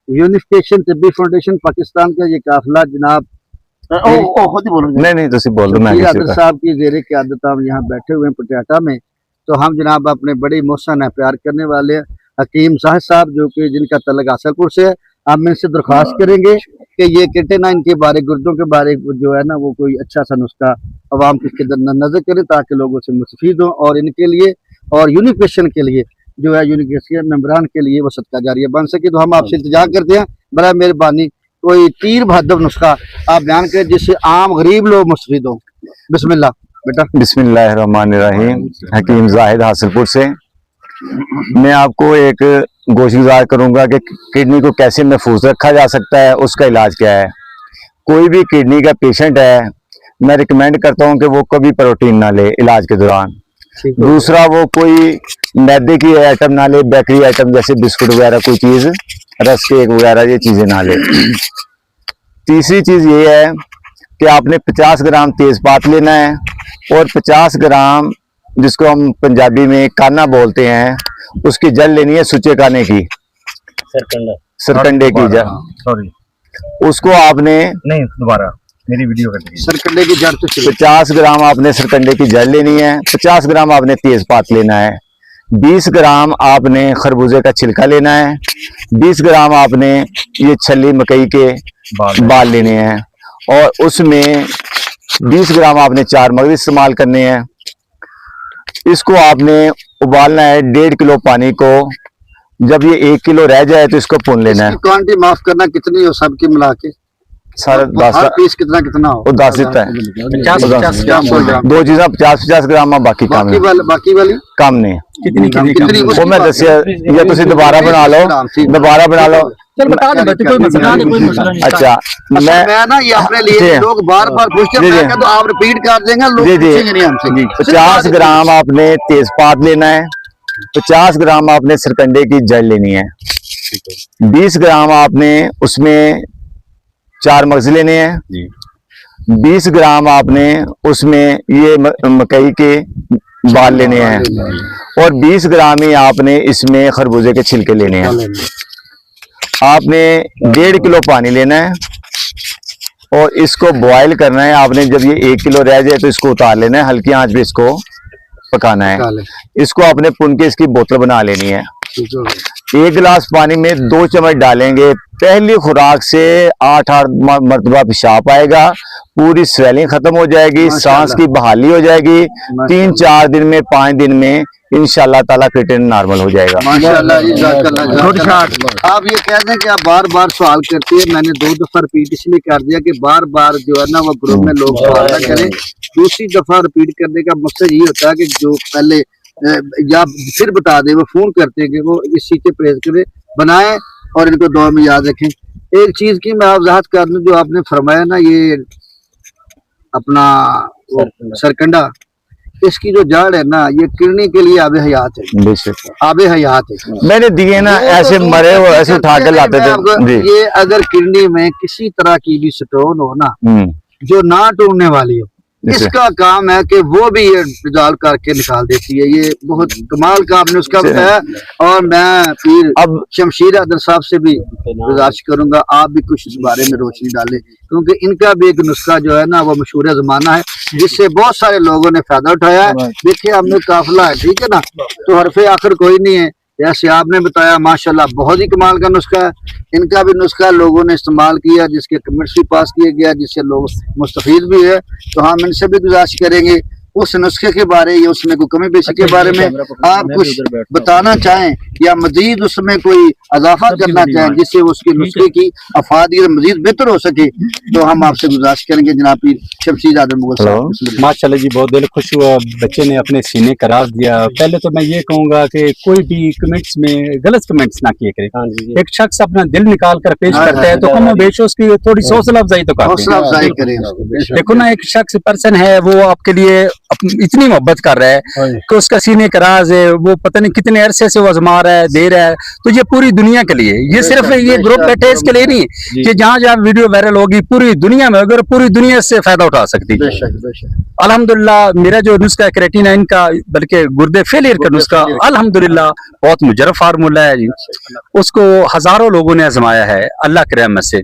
Unification Tibbi foundation Pakistan का ये काफिला जनाब खुद ही बोलो। नहीं तुसी बोल दो, मैं आदिल साहब की ज़ेरे क़यादत हम यहाँ बैठे हुए हैं पटियाला में। तो हम जनाब अपने बड़ी मोहसन है प्यार करने वाले हकीम साहिब साहब जो कि जिनका तल्लुक हासलपुर से है, हम इनसे दरख्वास्त करेंगे कि ये किटेनाइन के बारे गुर्दों के बारे जो है ना वो कोई अच्छा सा नुस्खा अवाम की खिदमत नजर करें ताकि लोग उससे मुस्तफीद हों और इनके लिए और यूनिफिकेशन के लिए जो है यूनिफिकेशन मेम्बरान के लिए वो सदका जारिया बन सके। तो हम आपसे इंतजार करते हैं बड़ा मेहरबानी कोई तीर बहादुर नुस्खा आप बयान करें जिससे आम गरीब लोग मुस्तफीद हों। बिस्मिल्लाह बेटा। बिस्मिल्लाहिर्रहमानिर्रहीम। हकीम जाहिद हासिलपुर से मैं आपको एक गोशगुजार करूंगा कि किडनी को कैसे महफूज रखा जा सकता है, उसका इलाज क्या है। कोई भी किडनी का पेशेंट है, मैं रिकमेंड करता हूं कि वो कभी प्रोटीन ना ले इलाज के दौरान। दूसरा, वो कोई मैदे की आइटम ना ले, बेकरी आइटम जैसे बिस्कुट वगैरह कोई चीज, रस केक वगैरह ये चीजें ना ले। तीसरी चीज ये है कि आपने 50 ग्राम तेजपात लेना है और 50 ग्राम जिसको हम पंजाबी में काना बोलते हैं उसकी जड़ लेनी है, सुचे काने की, सरकंडे की जड़। सॉरी, उसको आपने नहीं दोबारा मेरी वीडियो कर दीजिए। सरकंडे की जड़ तो 50 ग्राम आपने सरकंडे की जड़ लेनी है, 50 ग्राम आपने तेजपात लेना है, 20 ग्राम आपने खरबूजे का छिलका लेना है, 20 ग्राम आपने ये छली मकई के बाल लेने हैं और उसमें 20 ग्राम आपने 4 मगज इस्तेमाल करने हैं। इसको आपने उबालना है 1.5 किलो पानी को। जब ये 1 किलो रह जाए तो इसको भून लेना है। क्वांटिटी माफ करना कितनी हो सबकी मिला के? सारा 10 पीस कितना कितना हो? वो 10 देता है। 50 ग्राम दो चीज़ 50-50 ग्राम बाकी काम है, बाकी वाली काम नहीं। कितनी वो मैं दसिया या तुसी दोबारा बना लो, दोबारा बना लो। चल बता दे बच्चे, कोई मसला नहीं, कोई मसला नहीं। अच्छा, मैं ना ये अपने लिए लोग बार बार पूछते हैं तो आप रिपीट कर देंगे, लोग पूछेंगे नहीं हमसे। 50 ग्राम आपने तेजपात लेना है, 50 ग्राम आपने सरकंडे की जड़ लेनी है, 20 ग्राम आपने उसमें 4 मगज लेने हैं, 20 ग्राम आपने उसमें ये मकई के बाल लेने हैं और 20 ग्राम ही आपने इसमें खरबूजे के छिलके लेने हैं। आपने 1.5 किलो पानी लेना है और इसको बॉयल करना है। आपने जब ये 1 किलो रह जाए तो इसको उतार लेना है, हल्की आंच पे इसको पकाना है। इसको आपने पुन के इसकी बोतल बना लेनी है। 1 गिलास पानी में 2 चम्मच डालेंगे। पहली खुराक से 8 मरतबा पेशाब आएगा, पूरी स्वेलिंग खत्म हो जाएगी, सांस की बहाली हो जाएगी। 3-4 दिन में 5 दिन में इंशाल्लाह ताला क्रिएटिनिन नॉर्मल हो जाएगा। माशाल्लाह। आप ये कह दें कि आप बार बार सवाल करते हैं, मैंने 2 दफा रिपीट इसलिए कर दिया कि बार बार जो है ना वो ग्रुप में लोग सवाल ना करें। दूसरी दफा रिपीट करने का मकसद ये होता है कि जो पहले या फिर बता दे वो फोन करते हैं कि वो इस चीज के प्रेस करें, बनाए और इनको दुआ में याद रखें। एक चीज की मैं वजाहत कर दूं, जो आपने फरमाया ना ये अपना सरकंडा, इसकी जो जड़ है ना ये किडनी के लिए आबे हयात है, आबे हयात है। मैंने दिए ना ऐसे मरे हो ऐसे उठा के लाते थे। ये अगर किडनी में किसी तरह की भी स्टोन हो ना जो ना टूटने वाली हो, इसका काम है कि वो भी ये रिजॉल्व करके निकाल देती है। ये बहुत कमाल का आपने उसका बताया और मैं फिर अब शमशीर अदर साहब से भी गुजारिश करूंगा आप भी कुछ इस बारे में रोशनी डालें, क्योंकि इनका भी एक नुस्खा जो है ना वो मशहूर जमाना है जिससे बहुत सारे लोगों ने फायदा उठाया है। देखिए हमने काफिला है, ठीक है ना, तो हरफे आखिर कोई नहीं है। जैसे आपने बताया माशाल्लाह बहुत ही कमाल का नुस्खा है। इनका भी नुस्खा लोगों ने इस्तेमाल किया, जिसके कमेंट्स भी पास किए गया, जिससे लोग मुस्तफीद भी है। तो हम इनसे भी गुजारिश करेंगे उस नुस्खे के बारे या उसमें कोई कमी पेशी के बारे में आप कुछ बताना चाहें या मजीद उसमें कोई इजाफा करना चाहें जिससे उसके नुस्खे की अफादियत मजीद बेहतर हो सके, तो हम आपसे गुजारिश करेंगे जनाब पीर शमशीर आदम मुगल साहब। माशाल्लाह जी, बहुत दिल खुश हुआ, बच्चे ने अपने सीने करार दिया। पहले तो मैं ये कहूंगा कि कोई भी कमेंट्स में गलत कमेंट्स ना किए करें। एक शख्स अपना दिल निकाल कर पेश करता है तो कम बेशो उसकी थोड़ी हौसला अफजाई तो करते हैं। हौसला अफजाई करें। देखो ना, एक शख्स पर्सन है वो आपके लिए इतनी मोहब्बत कर रहा है कि उसका सीने का राज है, वो पता नहीं कितने अरसे से वो आजमा रहा है, दे रहा है। तो ये पूरी दुनिया के लिए, ये सिर्फ ये ग्रुप बैठे इसके लिए नहीं कि जहां जहां वीडियो वायरल होगी पूरी दुनिया में, अगर पूरी दुनिया से फायदा उठा सकती है। अल्हम्दुलिल्लाह मेरा जो नुस्खा क्रेटिनाइन का, बल्कि गुर्दे फेलियर का नुस्खा, अल्हम्दुलिल्लाह बहुत मुजर्रब फार्मूला है जी। उसको हजारों लोगों ने आजमाया है अल्लाह की रहमत से।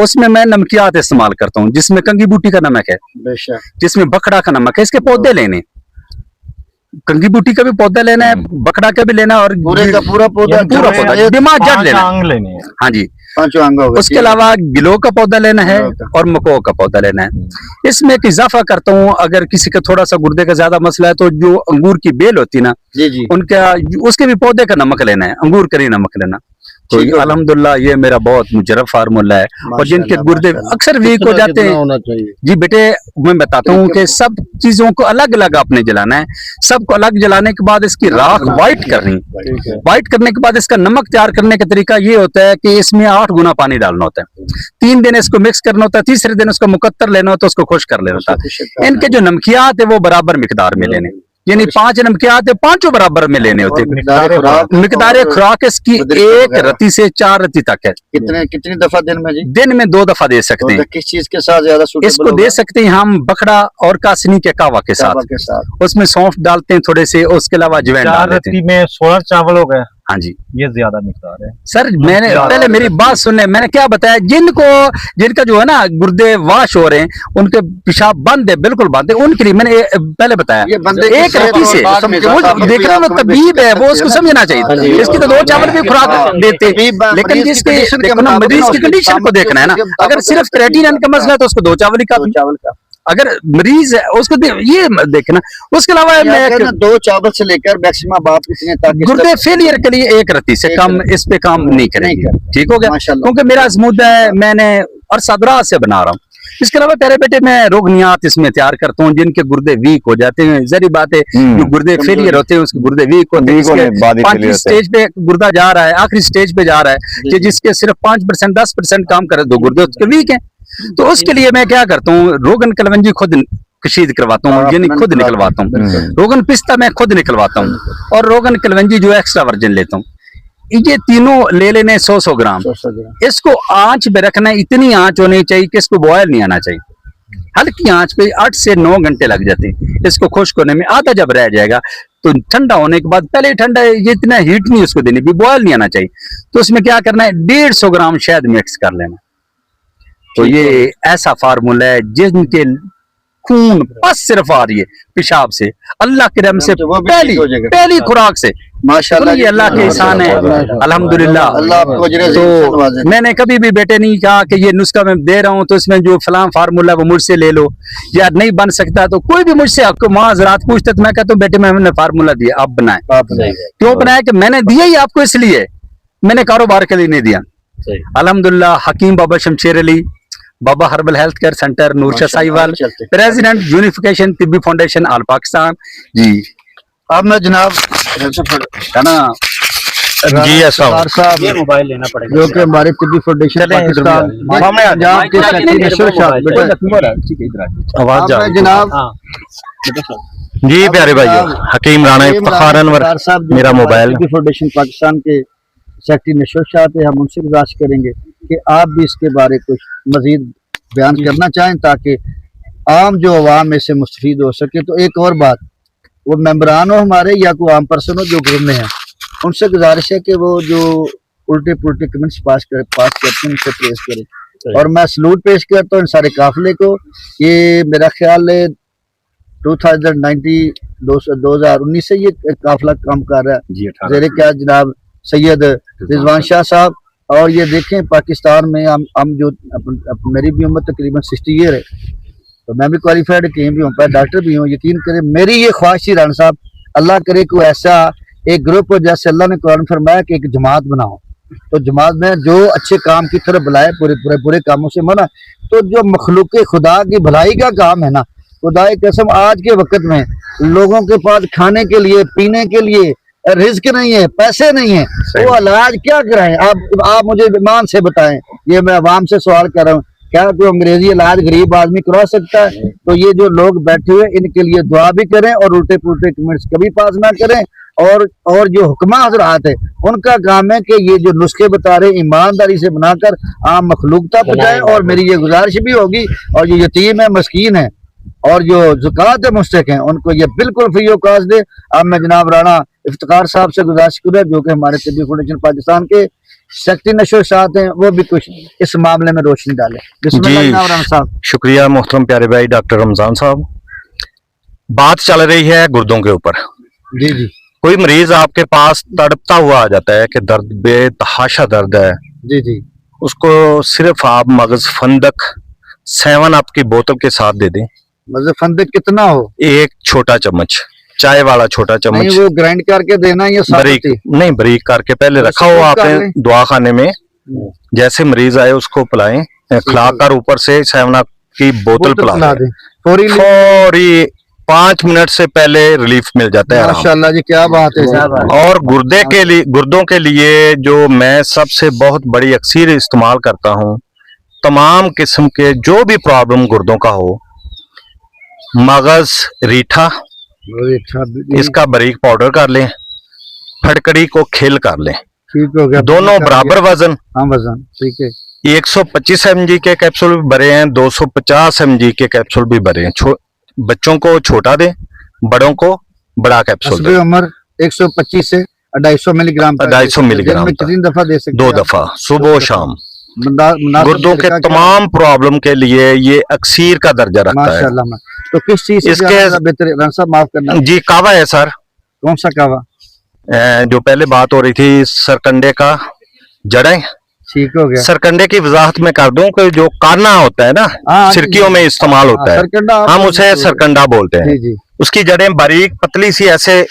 उसमें मैं नमकियात इस्तेमाल करता हूँ, जिसमें कंगी बूटी का नमक है, जिसमें बखड़ा का नमक है। इसके पौधे लेने, कंगी बूटी का भी पौधा लेना है, बखड़ा का भी लेना है, और पूरे का पूरा पौधा, दिमाग जड़ लेना है। हाँ जी, 5 अंग होगा। उसके अलावा गिलो का पौधा लेना है और मको का पौधा लेना है। इसमें एक इजाफा करता हूँ, अगर किसी का थोड़ा सा गुर्दे का ज्यादा मसला है तो जो अंगूर की बेल होती है ना, जी उनका उसके भी पौधे का नमक लेना है, अंगूर का नमक लेना। तो अल्हम्दुलिल्लाह ये मेरा बहुत मुजर्रब फार्मूला है। और जिनके गुर्दे अक्सर वीक हो जाते हैं, जी बेटे मैं बताता हूँ कि सब चीजों को अलग अलग आपने जलाना है। सबको अलग जलाने के बाद इसकी राख वाइट करनी, वाइट करने के बाद इसका नमक तैयार करने का तरीका ये होता है कि इसमें 8 गुना पानी डालना होता है। 3 दिन इसको मिक्स करना होता है, तीसरे दिन उसको मुकत्तर लेना होता है, उसको खुश कर लेना होता है। इनके जो नमकियात है वो बराबर मिकदार में लेने, यानी 5 नमकियात है, 5 बराबर में लेने होते हैं। मिकदार खुराक इसकी 1 रत्ती से 4 रत्ती तक है। कितनी दफा दिन में जी? दिन में 2 दफा दे सकते हैं। किस चीज के साथ ज्यादा इसको दे सकते हैं हम बखड़ा और कासनी के कावा के साथ। उसमें सौंफ डालते हैं थोड़े से, उसके अलावा अजवाइन डाल देते हैं। में 16 चावल हो गए। हाँ जी, ये ज्यादा मिकदार है सर। मैंने पहले मेरी बात सुनने, मैंने क्या बताया, जिनका जो है ना गुर्दे वाश हो रहे हैं, उनके पेशाब बंद है, बिल्कुल बंद है, उनके लिए मैंने पहले बताया। एक रत्ती से देखना वो तबीब है, वो उसको समझना चाहिए। इसकी तो 2 चावल भी खुराक देते, लेकिन जिसके मरीज की कंडीशन को देखना है ना। अगर सिर्फ क्रेटिनिन का मसला है तो उसको 2 चावल ही का, अगर मरीज है उसको ये देखना। उसके अलावा मैं 2 चावल से लेकर मैक्सिमम आप कितने तक गुर्दे फेलियर के लिए 1 रत्ती से कम इस पे काम नहीं करेंगे। ठीक हो गया, क्योंकि मेरा अजमुदा है, मैंने और सदरा से बना रहा हूँ। इसके अलावा तेरे बेटे मैं रोगनियात इसमें तैयार करता हूँ, जिनके गुर्दे वीक हो जाते हैं। जरी बात है, जो गुर्दे फेलियर होते हैं उसके गुर्दे वीक होते हैं। 5 स्टेज पे गुर्दा जा रहा है, आखिरी स्टेज पे जा रहा है, कि जिसके सिर्फ 5% 10% काम करे, 2 गुर्दे उसके वीक हैं। तो उसके लिए मैं क्या करता हूँ, रोगन कलवंजी खुद कशीद करवाता हूँ, यानी खुद निकलवाता हूँ। रोगन पिस्ता मैं खुद निकलवाता हूँ, और रोगन कलवंजी जो एक्स्ट्रा वर्जन लेता हूँ। ये तीनों ले लेने 100 ग्राम। इसको आंच पे रखना है, इतनी आंच होनी चाहिए कि इसको बॉयल नहीं आना चाहिए। हल्की आंच पे 8 से 9 घंटे लग जाते हैं इसको खुश्क होने में। आधा जब रह जाएगा तो ठंडा होने के बाद, पहले ठंडा ये इतना हीट नहीं उसको देनी, भी बॉयल नहीं आना चाहिए। तो उसमें क्या करना है, 150 ग्राम शहद मिक्स कर लेना। तो ये ऐसा फार्मूला है जिनके खून बस सिर्फ आ रही है पेशाब से, अल्लाह के रहम से, पहली खुराक से, माशाल्लाह ये अल्लाह के एहसान है, अल्हम्दुलिल्लाह। तो मैंने कभी भी बेटे नहीं कहा कि ये नुस्खा मैं दे रहा हूँ तो इसमें जो फलां फार्मूला वो मुझसे ले लो, या नहीं बन सकता तो कोई भी मुझसे आपको माँ रात पूछते तो मैं कहता हूँ बेटे मैंने फार्मूला दिया, आप बनाए। क्यों बनाया? कि मैंने दिया ही आपको इसलिए, मैंने कारोबार के लिए नहीं दिया। अल्हम्दुलिल्लाह। हकीम बाबा Shamsher Ali, Baba herbal health care centre, Noorshah Sahiwal, president unification Tibbi foundation all Pakistan ji. अब मैं जनाब है ना जी साहब, ये मोबाइल लेना पड़ेगा, जो कि हमारे तिब्बी फाउंडेशन पाकिस्तान पंजाब के आवाज जनाब। जी प्यारे भाइयों, हकीम राणा इफ्तिखार अनवर मेरा मोबाइल। फाउंडेशन पाकिस्तान के सेक्रेटरी नशोर शाह थे, हम उनसे गुजारिश करेंगे कि आप भी इसके बारे कुछ मजीद बयान करना चाहें ताकि आम जो अवाम में से मुस्तफीद हो सके। तो एक और बात, वो मेंबरान हो हमारे या कोई आम पर्सन हो जो ग्रुप में है, उनसे गुजारिश है कि वो जो उल्टे पुल्टे कमेंट्स पास करते हैं उनसे प्रेस करें। और मैं सलूट पेश करता हूँ इन सारे काफिले को। ये मेरा ख्याल है 2019 से ये काफिला काम कर रहा है, जेरे क्या जनाब सैयद रिजवान शाह साहब। और ये देखें पाकिस्तान में हम जो मेरी भी उम्र तकरीबन 60 ईयर है, तो मैं भी क्वालिफाइड हकीम भी हूँ, डॉक्टर भी हूँ। यकीन करें मेरी ये ख्वाहिश ही राना साहब, अल्लाह करे कोई ऐसा एक ग्रुप हो जैसे अल्लाह ने कुरान फरमाया कि एक जमात बनाओ, तो जमात में जो अच्छे काम की तरफ बुलाए, बुरे कामों से मना। तो जो मखलूक खुदा की भलाई का काम है ना, खुदा की कसम आज के वक्त में लोगों के पास खाने के लिए पीने के लिए रिस्क नहीं है, पैसे नहीं है, वो इलाज क्या कराएं? आप मुझे ईमान से बताएं, ये मैं आवाम से सवाल कर रहा हूँ। क्या कोई अंग्रेजी इलाज गरीब आदमी करवा सकता है? तो ये जो लोग बैठे हुए इनके लिए दुआ भी करें और उल्टे पुल्टे कमेंट्स कभी पास ना करें। और जो हुक्मा हजरात है उनका काम है कि ये जो नुस्खे बता रहे ईमानदारी से बनाकर आम मखलूक तक पहुंचाएं। और मेरी ये गुजारिश भी होगी, और जो यतीम है, मस्कीन है और जो ज़कात मुस्तक हैं उनको ये बिल्कुल फ्री ऑफ कॉस्ट दे। अब मैं जनाब राणा इफ्तिकार साहब से गुजारिश करूँ, जो कि हमारे तिब्बी फाउंडेशन पाकिस्तान के सेक्रेटरी नशो साथ हैं, वो भी कुछ इस मामले में रोशनी डाले। बिस्मिल्लाह जनाब राणा साहब। शुक्रिया मोहतरम प्यारे भाई डॉक्टर रमजान साहब। बात चल रही है गुर्दों के ऊपर। जी जी कोई मरीज आपके पास तड़पता हुआ आ जाता है कि दर्द बेतहाशा दर्द है, जी जी उसको सिर्फ आप मगज फंदक 7 अप की बोतल के साथ दे दें, मतलब फंदे कितना हो? एक छोटा चम्मच, चाय वाला छोटा नहीं चम्मच, वो ग्राइंड करके देना, ये बारीक नहीं, बारीक करके पहले रखा हो आपने दुआ खाने में। जैसे मरीज आए उसको पिलाएं, खिलाकर ऊपर से 7 अप की बोतल पिला दें। फौरी 5 मिनट से पहले रिलीफ मिल जाता है। माशाल्लाह जी, क्या बात है साहब। और गुर्दों के लिए जो मैं सबसे बहुत बड़ी अक्सर इस्तेमाल करता हूँ, तमाम किस्म के जो भी प्रॉब्लम गुर्दों का हो, मगज रीठा इसका बारीक पाउडर कर लें, फटकड़ी को खिल कर लें, ठीक हो गया। दोनों बराबर वजन। हाँ वजन ठीक है। 125 mg के कैप्सूल भी भरे हैं, 250 mg के कैप्सूल भी भरे हैं। बच्चों को छोटा दें, बड़ों को बड़ा कैप्सूल दें। उम्र 125 से 250 मिलीग्राम, 250 मिलीग्राम 3 दफा दे सकते, 2 दफा सुबह शाम। गुर्दों के तमाम प्रॉब्लम के लिए ये अक्सीर का दर्जा रखता है। माशाल्लाह। तो किस चीज से इसके बेहतर माफ करना जी, कावा है सर। कौन सा कावा? जो पहले बात हो रही थी सरकंडे का जड़ें, ठीक हो गया। सरकंडे की वजाहत में कर दूं कि जो काना होता है ना, सिरकियों में इस्तेमाल होता है, हम उसे सरकंडा बोलते हैं। जी। उसकी जड़ें बारीक पतली सी ऐसे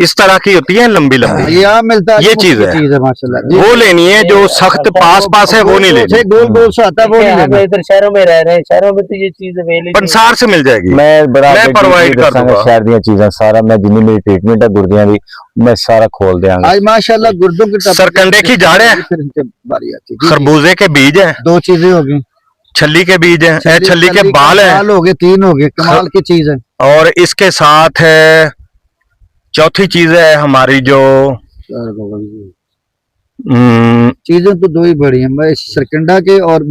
इस तरह की होती है, लंबी लंबी। ये मिलता है, ये चीज है माशाल्लाह। वो लेनी है, जो सख्त पास है वो नहीं लेनी। गोल गोल सा आता है वो नहीं लेना। इधर शहरों में रह रहे हैं, शहरों में तो ये चीज अवेलेबल पंसार से मिल जाएगी, मैं प्रोवाइड कर दूंगा। शहर दी चीज़ां सारा मैं जिन्नी मेरी ट्रीटमेंट है गुर्दियां दी मैं सारा खोल देंगे। आज माशाल्लाह गुर्दों की सरकंडे की जड़ है, बारी आती है। खरबूजे के बीज है, 2 चीजें होगी, छल्ली के बीज है, छल्ली के बाल है, हो गए, 3 हो गए, कमाल की चीज है। और इसके साथ है चौथी चीज है हमारी जो चीजें तो 2 ही बड़ी हैं, सरकंडा के और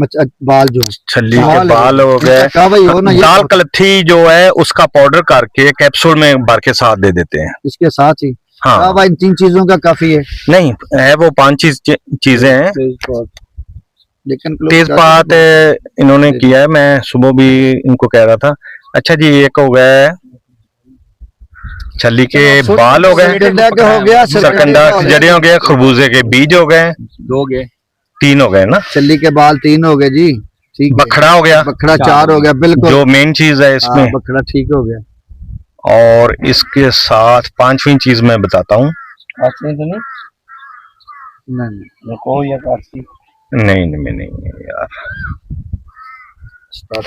बाल जो छल्ली के बाल हो गए। दाल कलथी जो है उसका पाउडर करके कैप्सूल में भर के साथ दे देते हैं। इसके साथ ही हाँ भाई, इन 3 चीजों का काफी है। नहीं है, वो 5 चीजें हैं। लेकिन तेजपात इन्होंने किया है, मैं सुबह भी इनको कह रहा था। अच्छा जी, एक हो गया छल्ली के बाल हो गए, हो गया, सरकंडा की जड़ें हो गए, खरबूजे के बीज हो गए, 2 गए, 3 हो गए ना, छल्ली के बाल 3 हो गए जी, ठीक। बखड़ा हो गया, बखड़ा 4 हो गया, बिल्कुल जो मेन चीज है इसमें। बखड़ा ठीक हो गया। और इसके साथ 5वीं चीज मैं बताता हूँ। नहीं यार,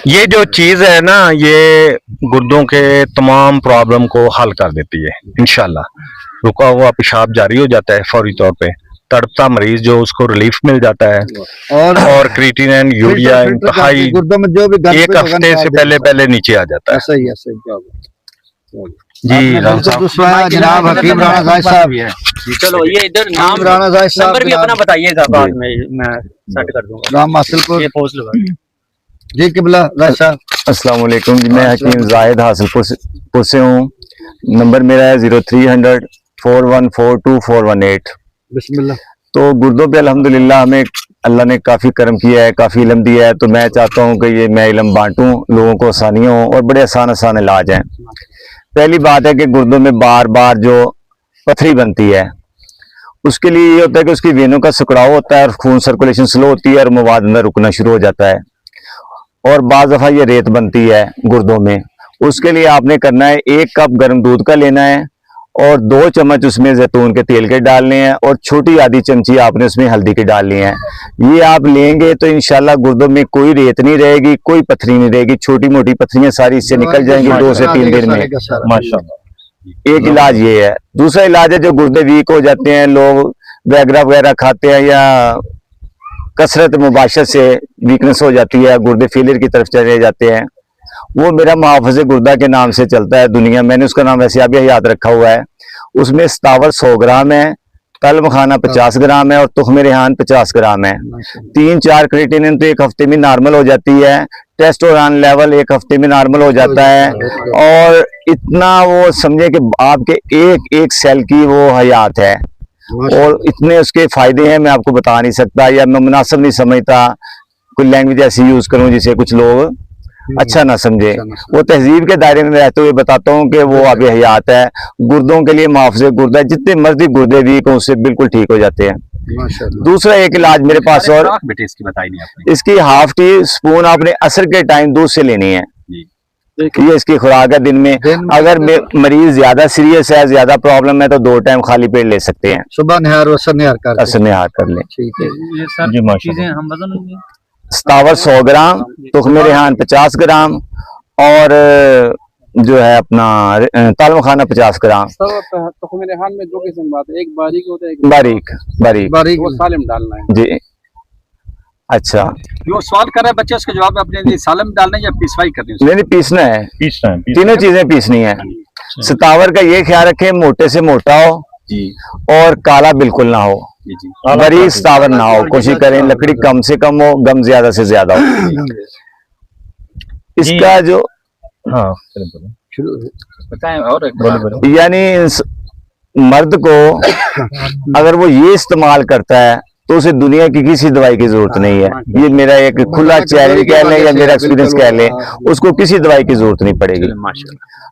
ये जो चीज है ना, ये गुर्दों के तमाम प्रॉब्लम को हल कर देती है इंशाल्लाह। रुका हुआ पेशाब जारी हो जाता है फौरी तौर पे, तड़पता मरीज जो उसको रिलीफ मिल जाता है। और क्रिएटिनिन यूरिया इंतहाई गुर्दों में जो भी 1 हफ्ते से पहले नीचे आ जाता है। सही है, सही क्या जी जनाब हकीम राणा साहब। चलो ये इधर नाम राणा साहब नंबर भी अपना बताइएगा, बाद में मैं सेट कर दूंगा। राम हासिलपुर ये पोस्ट लगा जी। किबला साहब अस्सलाम वालेकुम जी, मैं हकीम जाहिद हासिलपुर से हूँ। नंबर मेरा है 0300 414 2418। बिस्मिल्लाह। तो गुर्दों पे अल्हम्दुलिल्लाह हमें अल्लाह ने काफ़ी करम किया है, काफ़ी इल्म दिया है। तो मैं चाहता हूँ कि ये मैं इल्म बांटूँ, लोगों को आसानियाँ हों और बड़े आसान इलाज हैं। पहली बात है कि गुर्दों में बार बार जो पथरी बनती है, उसके लिए ये होता है कि उसकी वेनों का सिकुड़ाव होता है और खून सर्कुलेशन स्लो होती है और मवाद अंदर रुकना शुरू हो जाता है। और बाज़ दफ़ा ये रेत बनती है गुर्दों में। उसके लिए आपने करना है, 1 कप गर्म दूध का लेना है और 2 चम्मच उसमें जैतून के तेल के डालने हैं और छोटी आधी चमची आपने उसमें हल्दी की डालनी है। ये आप लेंगे तो इंशाल्लाह गुर्दों में कोई रेत नहीं रहेगी, कोई पथरी नहीं रहेगी, छोटी मोटी पथरियां सारी इससे निकल जाएंगी 2 से 3 दिन में माशाल्लाह। एक इलाज ये है। दूसरा इलाज है जो गुर्दे वीक हो जाते हैं, लोग वैगरा वगैरह खाते हैं या कसरत मुबाशर से वीकनेस हो जाती है, गुर्दे फेलियर की तरफ चले जाते हैं, वो मेरा मुहाफ़िज़े गुर्दा के नाम से चलता है दुनिया। मैंने उसका नाम वैसे अभी याद रखा हुआ है। उसमें स्तावर 100 ग्राम है, तल मखाना 50 ग्राम है और तुख्म रेहान 50 ग्राम है। 3-4 क्रिएटिनिन तो एक हफ्ते में नॉर्मल हो जाती है। टेस्टोस्टेरोन लेवल एक हफ्ते में नॉर्मल हो जाता है। और इतना वो समझे कि आपके एक एक सेल की वो हयात है और इतने उसके फायदे हैं, मैं आपको बता नहीं सकता, या मैं मुनासिब नहीं समझता कोई लैंग्वेज ऐसी यूज करूं जिसे कुछ लोग अच्छा ना समझे। वो तहजीब के दायरे में रहते हुए बताता हूँ कि वो अभी हयात है। गुर्दों के लिए मुहाफ़िज़े गुर्दा, जितने मर्जी गुर्दे वीक हों उससे बिल्कुल ठीक हो जाते हैं। दूसरा एक इलाज मेरे पास और बेटे इसकी बताई नहीं आपने। इसकी हाफ टी स्पून आपने असर के टाइम दूध से लेनी है। ये इसकी खुराक है दिन में। अगर मरीज ज्यादा सीरियस है, ज्यादा प्रॉब्लम है तो 2 टाइम खाली पेट ले सकते हैं। सुबह निहार असर निहार कर लें। ठीक है ये सर चीजें हम वजन स्तावर 100 ग्राम, तुख्म रेहान 50 ग्राम और जो है अपना तल मखाना 50 ग्राम। तुख्म रेहान में 2 किस्म बात है, एक बारीक होता है, एक बारीक बारीक वो सालिम डालना है जी। अच्छा, जो सवाल कर रहे हैं बच्चे, उसके जवाब अपने लिए सालम डालना है या पिसवाई करनी है? नहीं पीसना है, तीनों चीजें पीसनी है। स्तावर का ये ख्याल रखें मोटे से मोटा हो जी और काला बिल्कुल ना हो, जी। बारीक स्तावर ना हो। कोशिश करें लकड़ी कम से कम हो, गम ज्यादा से ज्यादा हो। इसका जो बताएं और यानी मर्द को अगर वो ये इस्तेमाल करता है तो उसे दुनिया की किसी दवाई की जरूरत नहीं है। ये मेरा एक खुला चैलेंज कह लें या मेरा एक्सपीरियंस कह लें, उसको किसी दवाई की जरूरत नहीं पड़ेगी।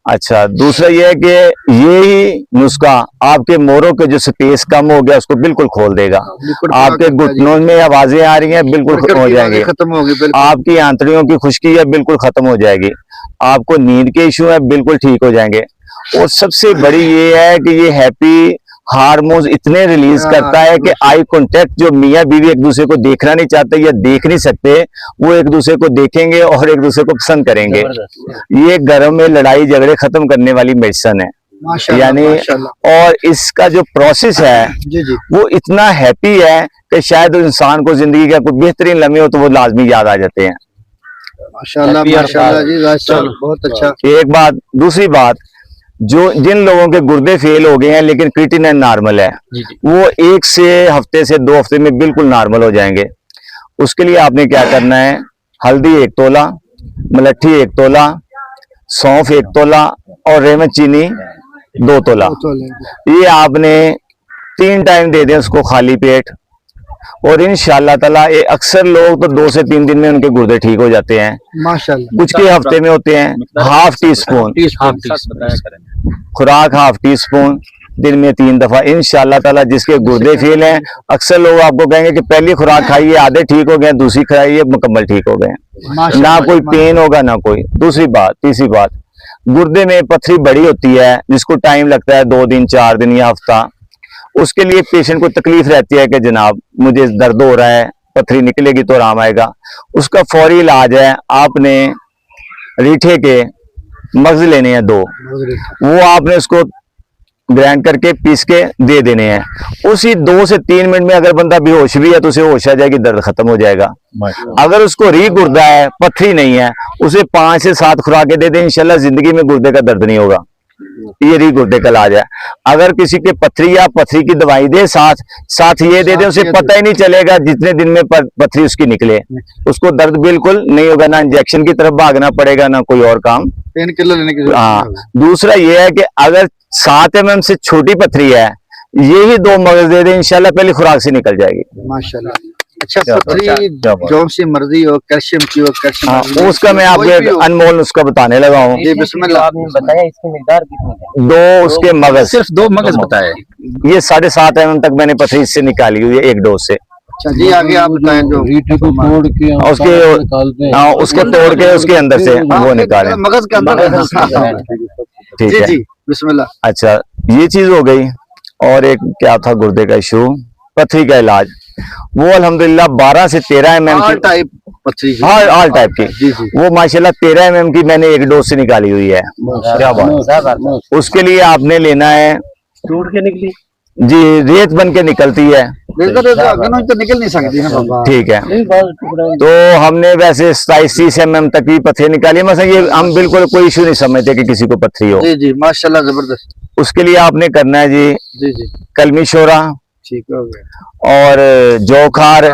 अच्छा, दूसरा ये है कि ये ही नुस्खा आपके मोरों के जो स्पेस कम हो गया उसको बिल्कुल खोल देगा। आपके घुटनों में आवाजें आ रही हैं बिल्कुल खत्म हो जाएंगे, खत्म होगी। आपकी आंतड़ियों की खुश्की है बिल्कुल खत्म हो जाएगी, आपको नींद के इशू है बिल्कुल ठीक हो जाएंगे। और सबसे बड़ी ये है कि ये हैप्पी हार्मोन्स इतने रिलीज करता है कि आई कांटेक्ट, जो मियां बीवी एक दूसरे को देखना नहीं चाहते या देख नहीं सकते, वो एक दूसरे को देखेंगे और एक दूसरे को पसंद करेंगे। ये घर में लड़ाई झगड़े खत्म करने वाली मेडिसिन है यानी। और इसका जो प्रोसेस है वो इतना हैप्पी है कि शायद इंसान को जिंदगी का कोई बेहतरीन लम्हे हो तो वो लाजमी याद आ जाते हैं। माशाल्लाह माशाल्लाह जी, बहुत अच्छा। एक बात, दूसरी बात, जो जिन लोगों के गुर्दे फेल हो गए हैं लेकिन क्रिएटिनिन नॉर्मल है, वो 1 हफ्ते से 2 हफ्ते में बिल्कुल नॉर्मल हो जाएंगे। उसके लिए आपने क्या करना है, हल्दी 1 तोला, मलट्ठी 1 तोला, सौंफ 1 तोला और रेमत चीनी 2 तोला। ये आपने 3 टाइम दे दें उसको खाली पेट, और इंशाअल्लाह ताला ये अक्सर लोग तो 2 से 3 दिन में उनके गुर्दे ठीक हो जाते हैं माशाल्लाह। कुछ के हफ्ते में होते हैं। हाफ टी स्पून खुराक, हाफ टी स्पून दिन में 3 दफा इंशाअल्लाह ताला। जिसके गुर्दे फेल हैं, अक्सर लोग आपको कहेंगे कि पहली खुराक खाइए आधे ठीक हो गए, दूसरी खाइए मुकम्मल ठीक हो गए, ना कोई पेन होगा ना कोई। दूसरी बात, तीसरी बात, गुर्दे में पथरी बड़ी होती है जिसको टाइम लगता है 2 दिन 4 दिन या हफ्ता। उसके लिए पेशेंट को तकलीफ रहती है कि जनाब मुझे दर्द हो रहा है, पथरी निकलेगी तो आराम आएगा। उसका फौरी इलाज है, आपने रीठे के मगज लेने हैं 2, वो आपने उसको ग्राइंड करके पीस के दे देने हैं। उसी 2 से 3 मिनट में अगर बंदा बेहोश भी है तो उसे होश आ जाएगी, दर्द खत्म हो जाएगा। अगर उसको री गुर्दा है, पथरी नहीं है, उसे 5 से 7 खुराकें दे दें, इंशाल्लाह जिंदगी में गुर्दे का दर्द नहीं होगा। ये री गुर्दे का इलाज है। अगर किसी के पथरी या पथरी की दवाई दे साथ ये दे दे, उसे पता ही नहीं चलेगा जितने दिन में पथरी उसकी निकले, उसको दर्द बिल्कुल नहीं होगा, ना इंजेक्शन की तरफ भागना पड़ेगा ना कोई और काम, पेन किलर लेने की। हाँ, दूसरा ये है कि अगर 7 mm से छोटी पथरी है, यही 2 मगज दे दे, इंशाल्लाह पहली खुराक से निकल जाएगी माशाल्लाह। अच्छा, पथरी जो सी मर्जी हो, कैल्शियम की हो, कैल्शियम उसका मैं आपको अनमोल उसका बताने लगा हूँ। जी बिस्मिल्लाह। आपने बताया इसकी मिकदार कितनी है? 2 उसके मगज, सिर्फ 2 मगज बताए। ये 7.5 mm तक मैंने पथरी इससे निकाली हुई है 1 डोज से। अच्छा जी, आगे आप बताएं। जो रीठे को तोड़ के उसके तोड़ के उसके अंदर से वो निकालें, मगज के अंदर। ठीक जी है जी बिस्मिल्लाह। अच्छा, ये चीज हो गई। और एक क्या था गुर्दे का इशू, पथरी का इलाज, वो अल्हम्दुलिल्लाह 12 से 13 mm ऑल की, टाइप पथरी। हाँ ऑल टाइप की, जी जी। वो माशाल्लाह 13 mm की मैंने 1 डोज से निकाली हुई है। क्या बात। उसके लिए आपने लेना है तोड़ के निकली जी रेत बन के निकलती है। तो निकल नहीं सकती है बाबा। ठीक है, तो हमने वैसे 27-30 mm तक की पत्थर निकाली। मतलब ये हम बिल्कुल कोई इशू नहीं समझते कि किसी को पत्थरी हो। जी जी माशाल्लाह जबरदस्त। उसके लिए आपने करना है जी जी जी कलमी शोरा ठीक हो गया। और जौखार,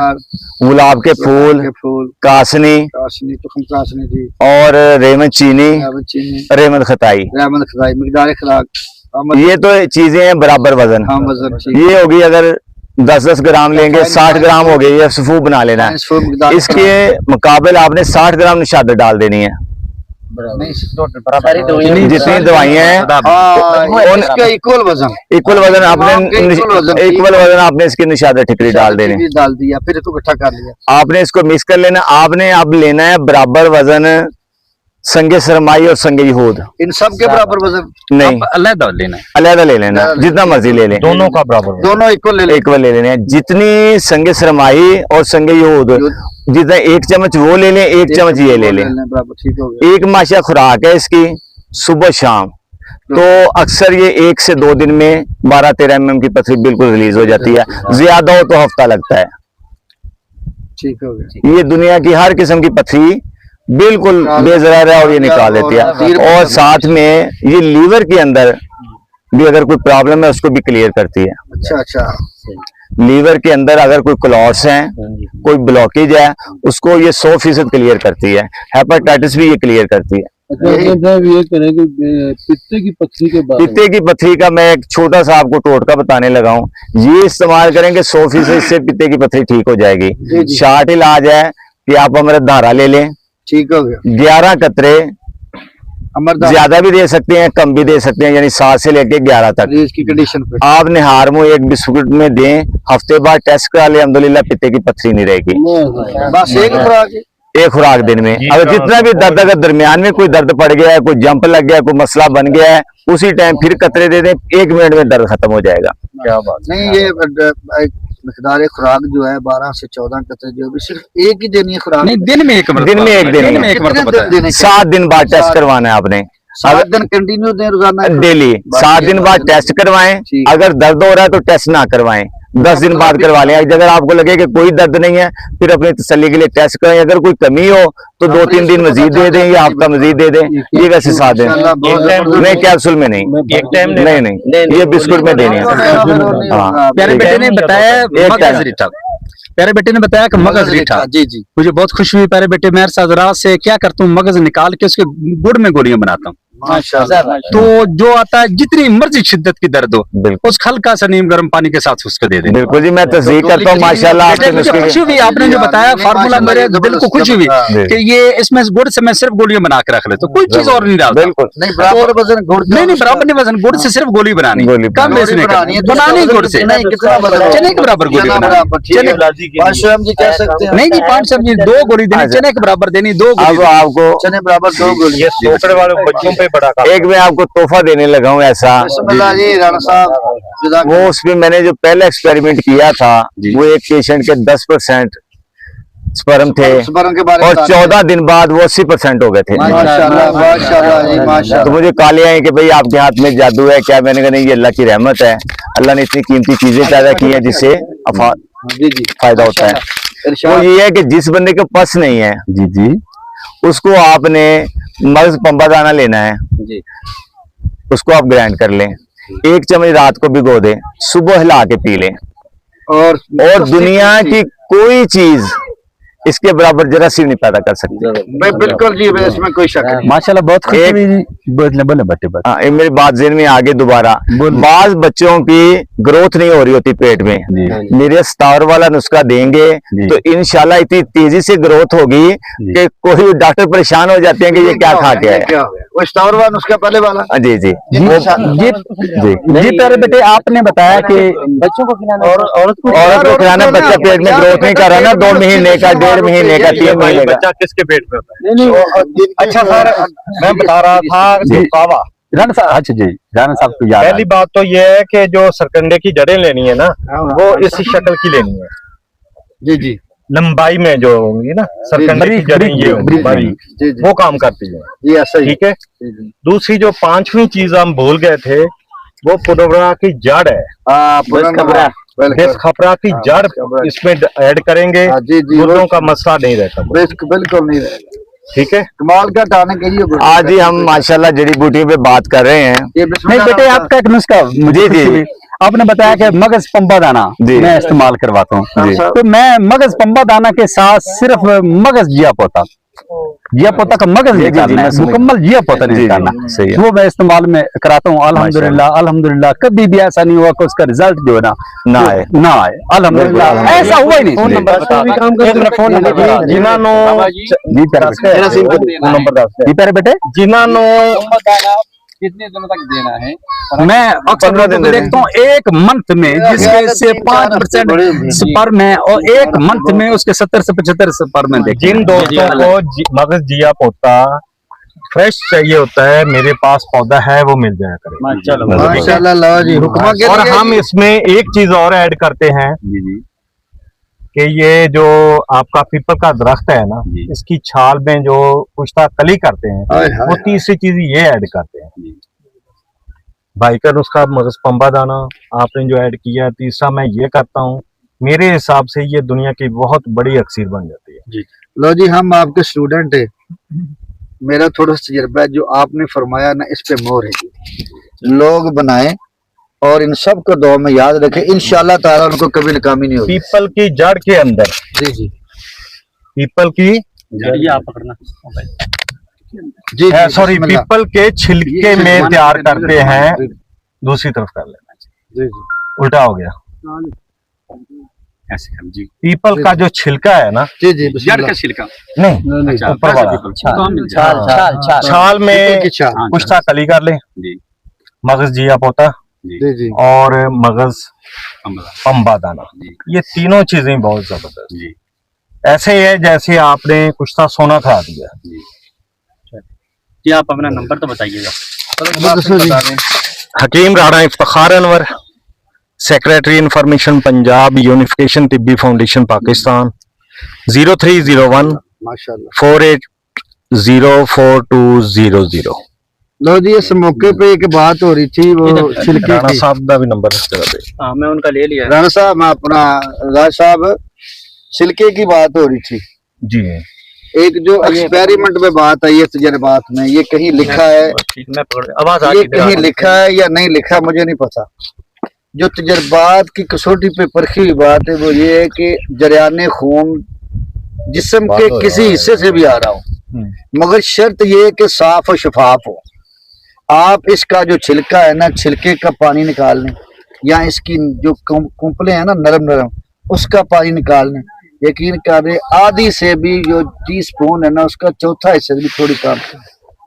गुलाब के फूल, कासनी कासनी तुखम कासनी जी और रेमत चीनी, चीनी रेमत खताई, रहमत खदाई मिकदार खुराक ये तो चीजें हैं बराबर वजन। हाँ वजन ठीक ये होगी अगर 10-10 ग्राम लेंगे 60 ग्राम हो गई, ये सफू बना लेना है। इसको मिकदार इसके मुकाबले आपने 60 ग्राम निशादत डाल देनी है। जितनी दवाइयाँ हैं इसका इक्वल वजन इक्वल वजन आपने इसकी निशादत ठिकरी डाल देनी, डाल दिया, फिर इसको इकट्ठा कर लिया। आपने इसको मिक्स कर लेना। आपने अब लेना है बराबर वजन संगे सरमाई और संगे यहूद, इन सब के बराबर वजन नहीं अलग लेना है, अलग ले लेना, जितना मर्जी ले लें, दोनों का बराबर, दोनों इक्वल ले लेने हैं। जितनी संगे सरमाई और संगे यहूद जितना 1 चम्मच वो ले लें, 1 चम्मच ये ले लें। बराबर ठीक हो गया। एक माशा खुराक है इसकी सुबह शाम, तो अक्सर ये 1 से 2 दिन में 12-13 mm की पथरी बिल्कुल रिलीज हो जाती है। ज्यादा हो तो हफ्ता लगता है। ठीक हो गया। ये दुनिया की हर किस्म की पथरी बिल्कुल बेजरार है और ये निकाल देती है। और साथ में ये लीवर के अंदर भी अगर कोई प्रॉब्लम है उसको भी क्लियर करती है। अच्छा अच्छा लीवर के अंदर अगर कोई क्लॉट्स हैं, कोई ब्लॉकेज है, उसको ये 100% क्लियर करती है। हेपेटाइटिस भी ये क्लियर करती है। ये करें कि पित्ते की पथरी के बाद पित्ते की पथरी का मैं एक छोटा सा आपको टोटका बताने लगा हूँ। ये इस्तेमाल करेंगे 100% इससे पित्ते की पथरी ठीक हो जाएगी। शार्ट इलाज है कि आप अमृत धारा ले लें, ठीक हो गया। 11 कतरे, ज्यादा भी दे सकते हैं कम भी दे सकते हैं, यानी 7 से लेके 11 तक इसकी कंडीशन पे आप निहार में एक बिस्कुट में दें, हफ्ते बाद टेस्ट करा ले, अल्हम्दुलिल्लाह पित्ते की पथरी नहीं रहेगी। बस एक खुराक एक खुराक दिन में। अगर जितना भी दर्द, अगर दरमियान में कोई दर्द पड़ गया है, कोई जंप लग गया है, कोई मसला बन गया है, उसी टाइम फिर कतरे दे दें, 1 मिनट में दर्द खत्म हो जाएगा। क्या बात नहीं। ये मिकदार खुराक जो है 12 से 14 कतरे जो भी सिर्फ एक ही देनी है खुराक। नहीं, दिन में एक दिन में एक दिन 7 दिन बाद टेस्ट करवाना है आपने। 7 दिन कंटिन्यू दें रोजाना डेली 7 दिन बाद टेस्ट करवाएं। अगर दर्द हो रहा है तो टेस्ट ना करवाएं, 10 दिन बाद करवा लें। अगर आपको लगे कि कोई दर्द नहीं है फिर अपनी तसल्ली के लिए टेस्ट करें। अगर कोई कमी हो तो 2-3 दिन मजीद दे दें या हफ्ता मजीद दे दें। ये वैसे 7 दिन नहीं, कैप्सूल में नहीं, एक टाइम नहीं, ये बिस्कुट में देनी है। हाँ, प्यारे बेटे ने बताया मगज रीठा, प्यारे बेटे ने बताया कि मगज रीठा। जी जी मुझे बहुत खुशी हुई प्यारे बेटे। मैं साजरा से क्या करता हूँ, मगज निकाल के उसके गुड़ में गोलियां बनाता हूँ। माशाल्लाह। तो जो आता है जितनी मर्जी शिद्दत की दर्द हो, उस हल्का सा नीम गर्म पानी के साथ उसको दे दें। बिल्कुल जी, मैं तस्दीक करता हूँ माशाल्लाह। बेटे मुझे खुशी हुई, आपने जो बताया फार्मूला मेरे दिल को खुशी हुई कि ये इसमें गुड़ से मैं सिर्फ गोलियां बना के रख ले, तो कोई चीज और नहीं डालता। बिल्कुल नहीं बराबर वजन गुड़ नहीं, बराबर नहीं वजन, गुड़ से सिर्फ गोली बनानी, कम इसमें बनानी गुड़ से, चने के बराबर गोली बनानी। जी कह सकते हैं। नहीं जी, 5 सब्जी 2 गोली देनी, चने के बराबर देनी, 2 अब गोली। आपको चने बराबर 2 गोली। ये सोकड़े वाले बच्चों पे बड़ा काम। एक मैं आपको तोहफा देने लगा हूँ ऐसा। बिस्मिल्लाह जी राणा साहब वो उसमें मैंने जो पहले एक्सपेरिमेंट किया था वो एक पेशेंट के 10% स्पर्म थे स्पर्म के बारे में और 14 दिन बाद वो 80% हो गए थे। माशाल्लाह माशाल्लाह जी माशाल्लाह। तो मुझे कॉल आए कि भाई आपके हाथ में जादू है क्या? मैंने कहा नहीं, ये अल्लाह की रहमत है। अल्लाह ने इतनी कीमती चीजें पैदा की हैं जिससे जी जी फायदा होता है। वो ये है कि जिस बंदे के पस नहीं है जी जी, उसको आपने मर्ज पंबा दाना लेना है जी, उसको आप ग्राइंड कर लें, 1 चम्मच रात को भिगो दें, सुबह हिला के पी लें। और दुनिया की कोई चीज इसके बराबर जरा सी नहीं पैदा कर सकती। बिल्कुल जी, इसमें कोई शक नहीं। माशाल्लाह बहुत खुशी हुई। बोले बच्चे हाँ, मेरी बात ज़हन में आगे दोबारा। बाज बच्चों की ग्रोथ नहीं हो रही होती पेट में, मेरे स्टार वाला नुस्खा देंगे तो इंशाल्लाह इतनी तेजी से ग्रोथ होगी कि कोई डॉक्टर परेशान हो जाते हैं कि ये क्या खा के है। वो स्टार वाला नुस्खा पहले वाला। जी जी जी प्यारे बेटे, आपने बताया कि बच्चों को खिलाना, औरत को खिलाना, बच्चा पेट में ग्रोथ नहीं कर रहा ना, 2 महीने का, 1.5 महीने का, 3 महीने का। बच्चा किसके पेट में होता है? अच्छा सर, मैं बता रहा था जो कावा राणा साहब, अच्छा जी राणा साहब को याद पहली बात तो ये है कि जो सरकंडे की जड़ें लेनी है ना, वो इस शक्ल की लेनी है। जी जी, लंबाई में जो होंगी ना सरकंडे की जड़ें, ये होंगी बारीक, वो काम करती है। जी ऐसा ही। ठीक है। दूसरी जो 5वीं चीज हम भूल गए थे वो पुनोबरा की जड़ है। हाँ बेस खपरा की जड़ इसमें ऐड करेंगे, जी जी गुर्दों का मसला नहीं रहता। बिल्कुल नहीं रहेगा। ठीक है, कमाल का टॉनिक है ये। आज ही हम माशाल्लाह जड़ी बूटियों पे बात कर रहे हैं। ये नहीं बेटे, आपका एक नुस्खा मुझे जी। आपने बताया कि मगज पंबा दाना जी। मैं इस्तेमाल करवाता हूँ, तो मैं मगज पंबा दाना के साथ सिर्फ मगज जिया पोता का मगज जी, निकालना है, मैं समझ- मुकम्मल जिया पोता नहीं जी, जी, निकालना, सही है। वो मैं इस्तेमाल में कराता हूँ। अल्हम्दुलिल्लाह कभी भी ऐसा नहीं हुआ कि उसका रिजल्ट जो है ना आए। अल्हम्दुलिल्लाह बिल्कुल, ऐसा हुआ ही नहीं। फोन नंबर बता दें। फोन नंबर जिन्होंने जी प्यारे नंबर दस जी प्यारे बेटे, दाना कितने दिनों तक देना है? मैं अक्सर 15 दिन लोगों को दे देखता हूँ एक मंथ में जिसके से 5% स्पर्म है और एक मंथ में उसके 70 से 75 स्पर्म है। देखिए जिन दोस्तों को मगज जिया पोता फ्रेश चाहिए होता है, मेरे पास पौधा है, वो मिल जाया करे। माशाल्लाह लो जी, हुक्मा के और लिए हम इसमें एक चीज और ऐड करते हैं कि ये जो आपका पीपल का दरख्त है ना, इसकी छाल में जो पुश्ता कली करते हैं, हाय, हाय, वो तीसरी चीज ये ऐड करते हैं। भाई का नुस्खा मगज पंबा दाना आपने जो ऐड किया, तीसरा मैं ये करता हूँ। मेरे हिसाब से ये दुनिया की बहुत बड़ी अक्सीर बन जाती है। लो जी, हम आपके स्टूडेंट है, मेरा थोड़ा सा तजर्बा है, जो आपने फरमाया ना इस पे मोहर है जी। लोग बनाए और इन सब को दुआ में याद रखें, इंशाल्लाह ताला उनको कभी नाकामी नहीं होगी। पीपल की जड़ के अंदर, जी जी पीपल की ये आप पकड़ना जी सॉरी बिस्मिल्लाह। पीपल के छिलके में तैयार करते हैं। दूसरी तरफ कर लेना, जी जी उल्टा हो गया। ऐसे कर जी, पीपल का जो छिलका है ना, जी जड़ बिस्मिल्लाह। का छिलका नहीं अच्छा, ऊपर वाला छाल में की छाल। पुश्ता कली कर ले, जी मगज जिया पोता जी जी और मगज अम्बला, पंबा दाना, जी ये तीनों चीजें बहुत जबरदस्त। जी ऐसे ही है जैसे आपने कुश्ता सोना खा दिया। जी, आप अपना नंबर तो बताइएगा। Hakim Rana Iftikhar Anwar, secretary information Punjab unification Tibbi foundation Pakistan, 0301 माशाल्लाह। 48042000। लो जी, इस मौके पे एक बात हो रही थी, वो छिलके राणा की। साहब का भी नंबर जरा दे। हाँ, मैं उनका ले लिया। राणा साहब, मैं अपना राज साहब, छिलके की बात हो रही थी। जी एक जो एक्सपेरिमेंट में बात आई है तजर्बात में, ये कहीं लिखा है, ठीक, मैं पकड़ आवाज आ ये रही कहीं लिखा है या नहीं लिखा मुझे नहीं पता। जो तजर्बात की कसौटी पे परखी हुई बात है वो ये है कि जरियाने खून जिस्म के किसी हिस्से से भी आ रहा हो, मगर शर्त ये है कि साफ और शफाफ हो। आप इसका जो छिलका है ना, छिलके का पानी निकाल लें, या इसकी जो कुंपले हैं ना नरम नरम, उसका पानी निकाल लें। यकीन करें, आधी से भी जो टीस्पून है ना, उसका चौथा हिस्सा भी थोड़ी कम,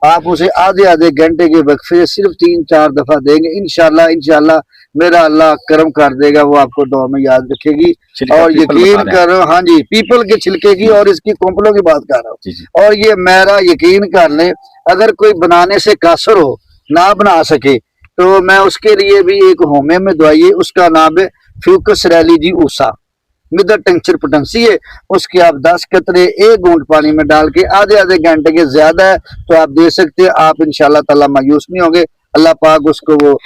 आप उसे आधे आधे घंटे के वक्फे सिर्फ 3-4 दफा देंगे, इंशाल्लाह मेरा अल्लाह करम कर देगा, वो आपको दुआ में याद रखेगी। और यकीन करो, हाँ जी, पीपल के छिलके की और इसकी कुंपलों की बात कर रहा हूँ। और ये मेरा यकीन कर ले, अगर कोई बनाने से कासर हो, ना बना सके, तो मैं उसके लिए भी एक होमे में दवाई है, उसका नाम है फ्यूकस रैली जी ऊसा, मिदर टेंचर पोटेंसी है। उसके आप 10 कतरे 1 घूंट पानी में डाल के आधे आधे घंटे के ज्यादा है तो आप दे सकते हैं। आप इंशाल्लाह ताला मायूस नहीं होंगे, अल्लाह पाक उसको वो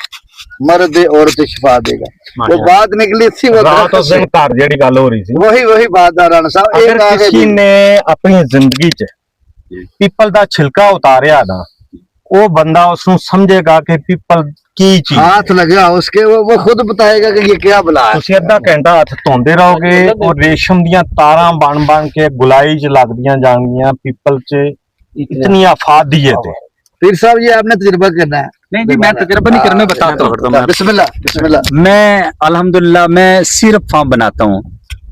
मर्द औरत शिफा देगा। वो बात निकली थी, वो रात और दिन घर जेडी गल हो रही थी, वही बात है राणा साहब। एक अगर आगे किसी ने अपनी जिंदगी च पीपल का छिलका उतारिया ना, वो बंदा उसनु समझेगा कि पीपल की चीज हाथ लगा उसके, वो खुद बताएगा कि ये क्या बला है। ਤੁਸੀਂ ਅੱਧਾ ਘੰਟਾ ਹੱਥ ਧੋਂਦੇ ਰਹੋਗੇ ਔਰ ਰੇਸ਼ਮ ਦੀਆਂ ਤਾਰਾਂ ਬਣ ਕੇ ਗੁਲਾਈ ਚ ਲੱਗਦੀਆਂ ਜਾਣਗੀਆਂ पीपल ਚ इतनी अफादियत है। फिर साहब ये आपने तजुर्बा करना है। नहीं जी, मैं तजर्बा नहीं करना, मैं बताता हूँ। बिस्मिल्लाह बिस्मिल्लाह। मैं अल्हम्दुलिल्लाह मैं सिर्फ फार्म बनाता हूँ,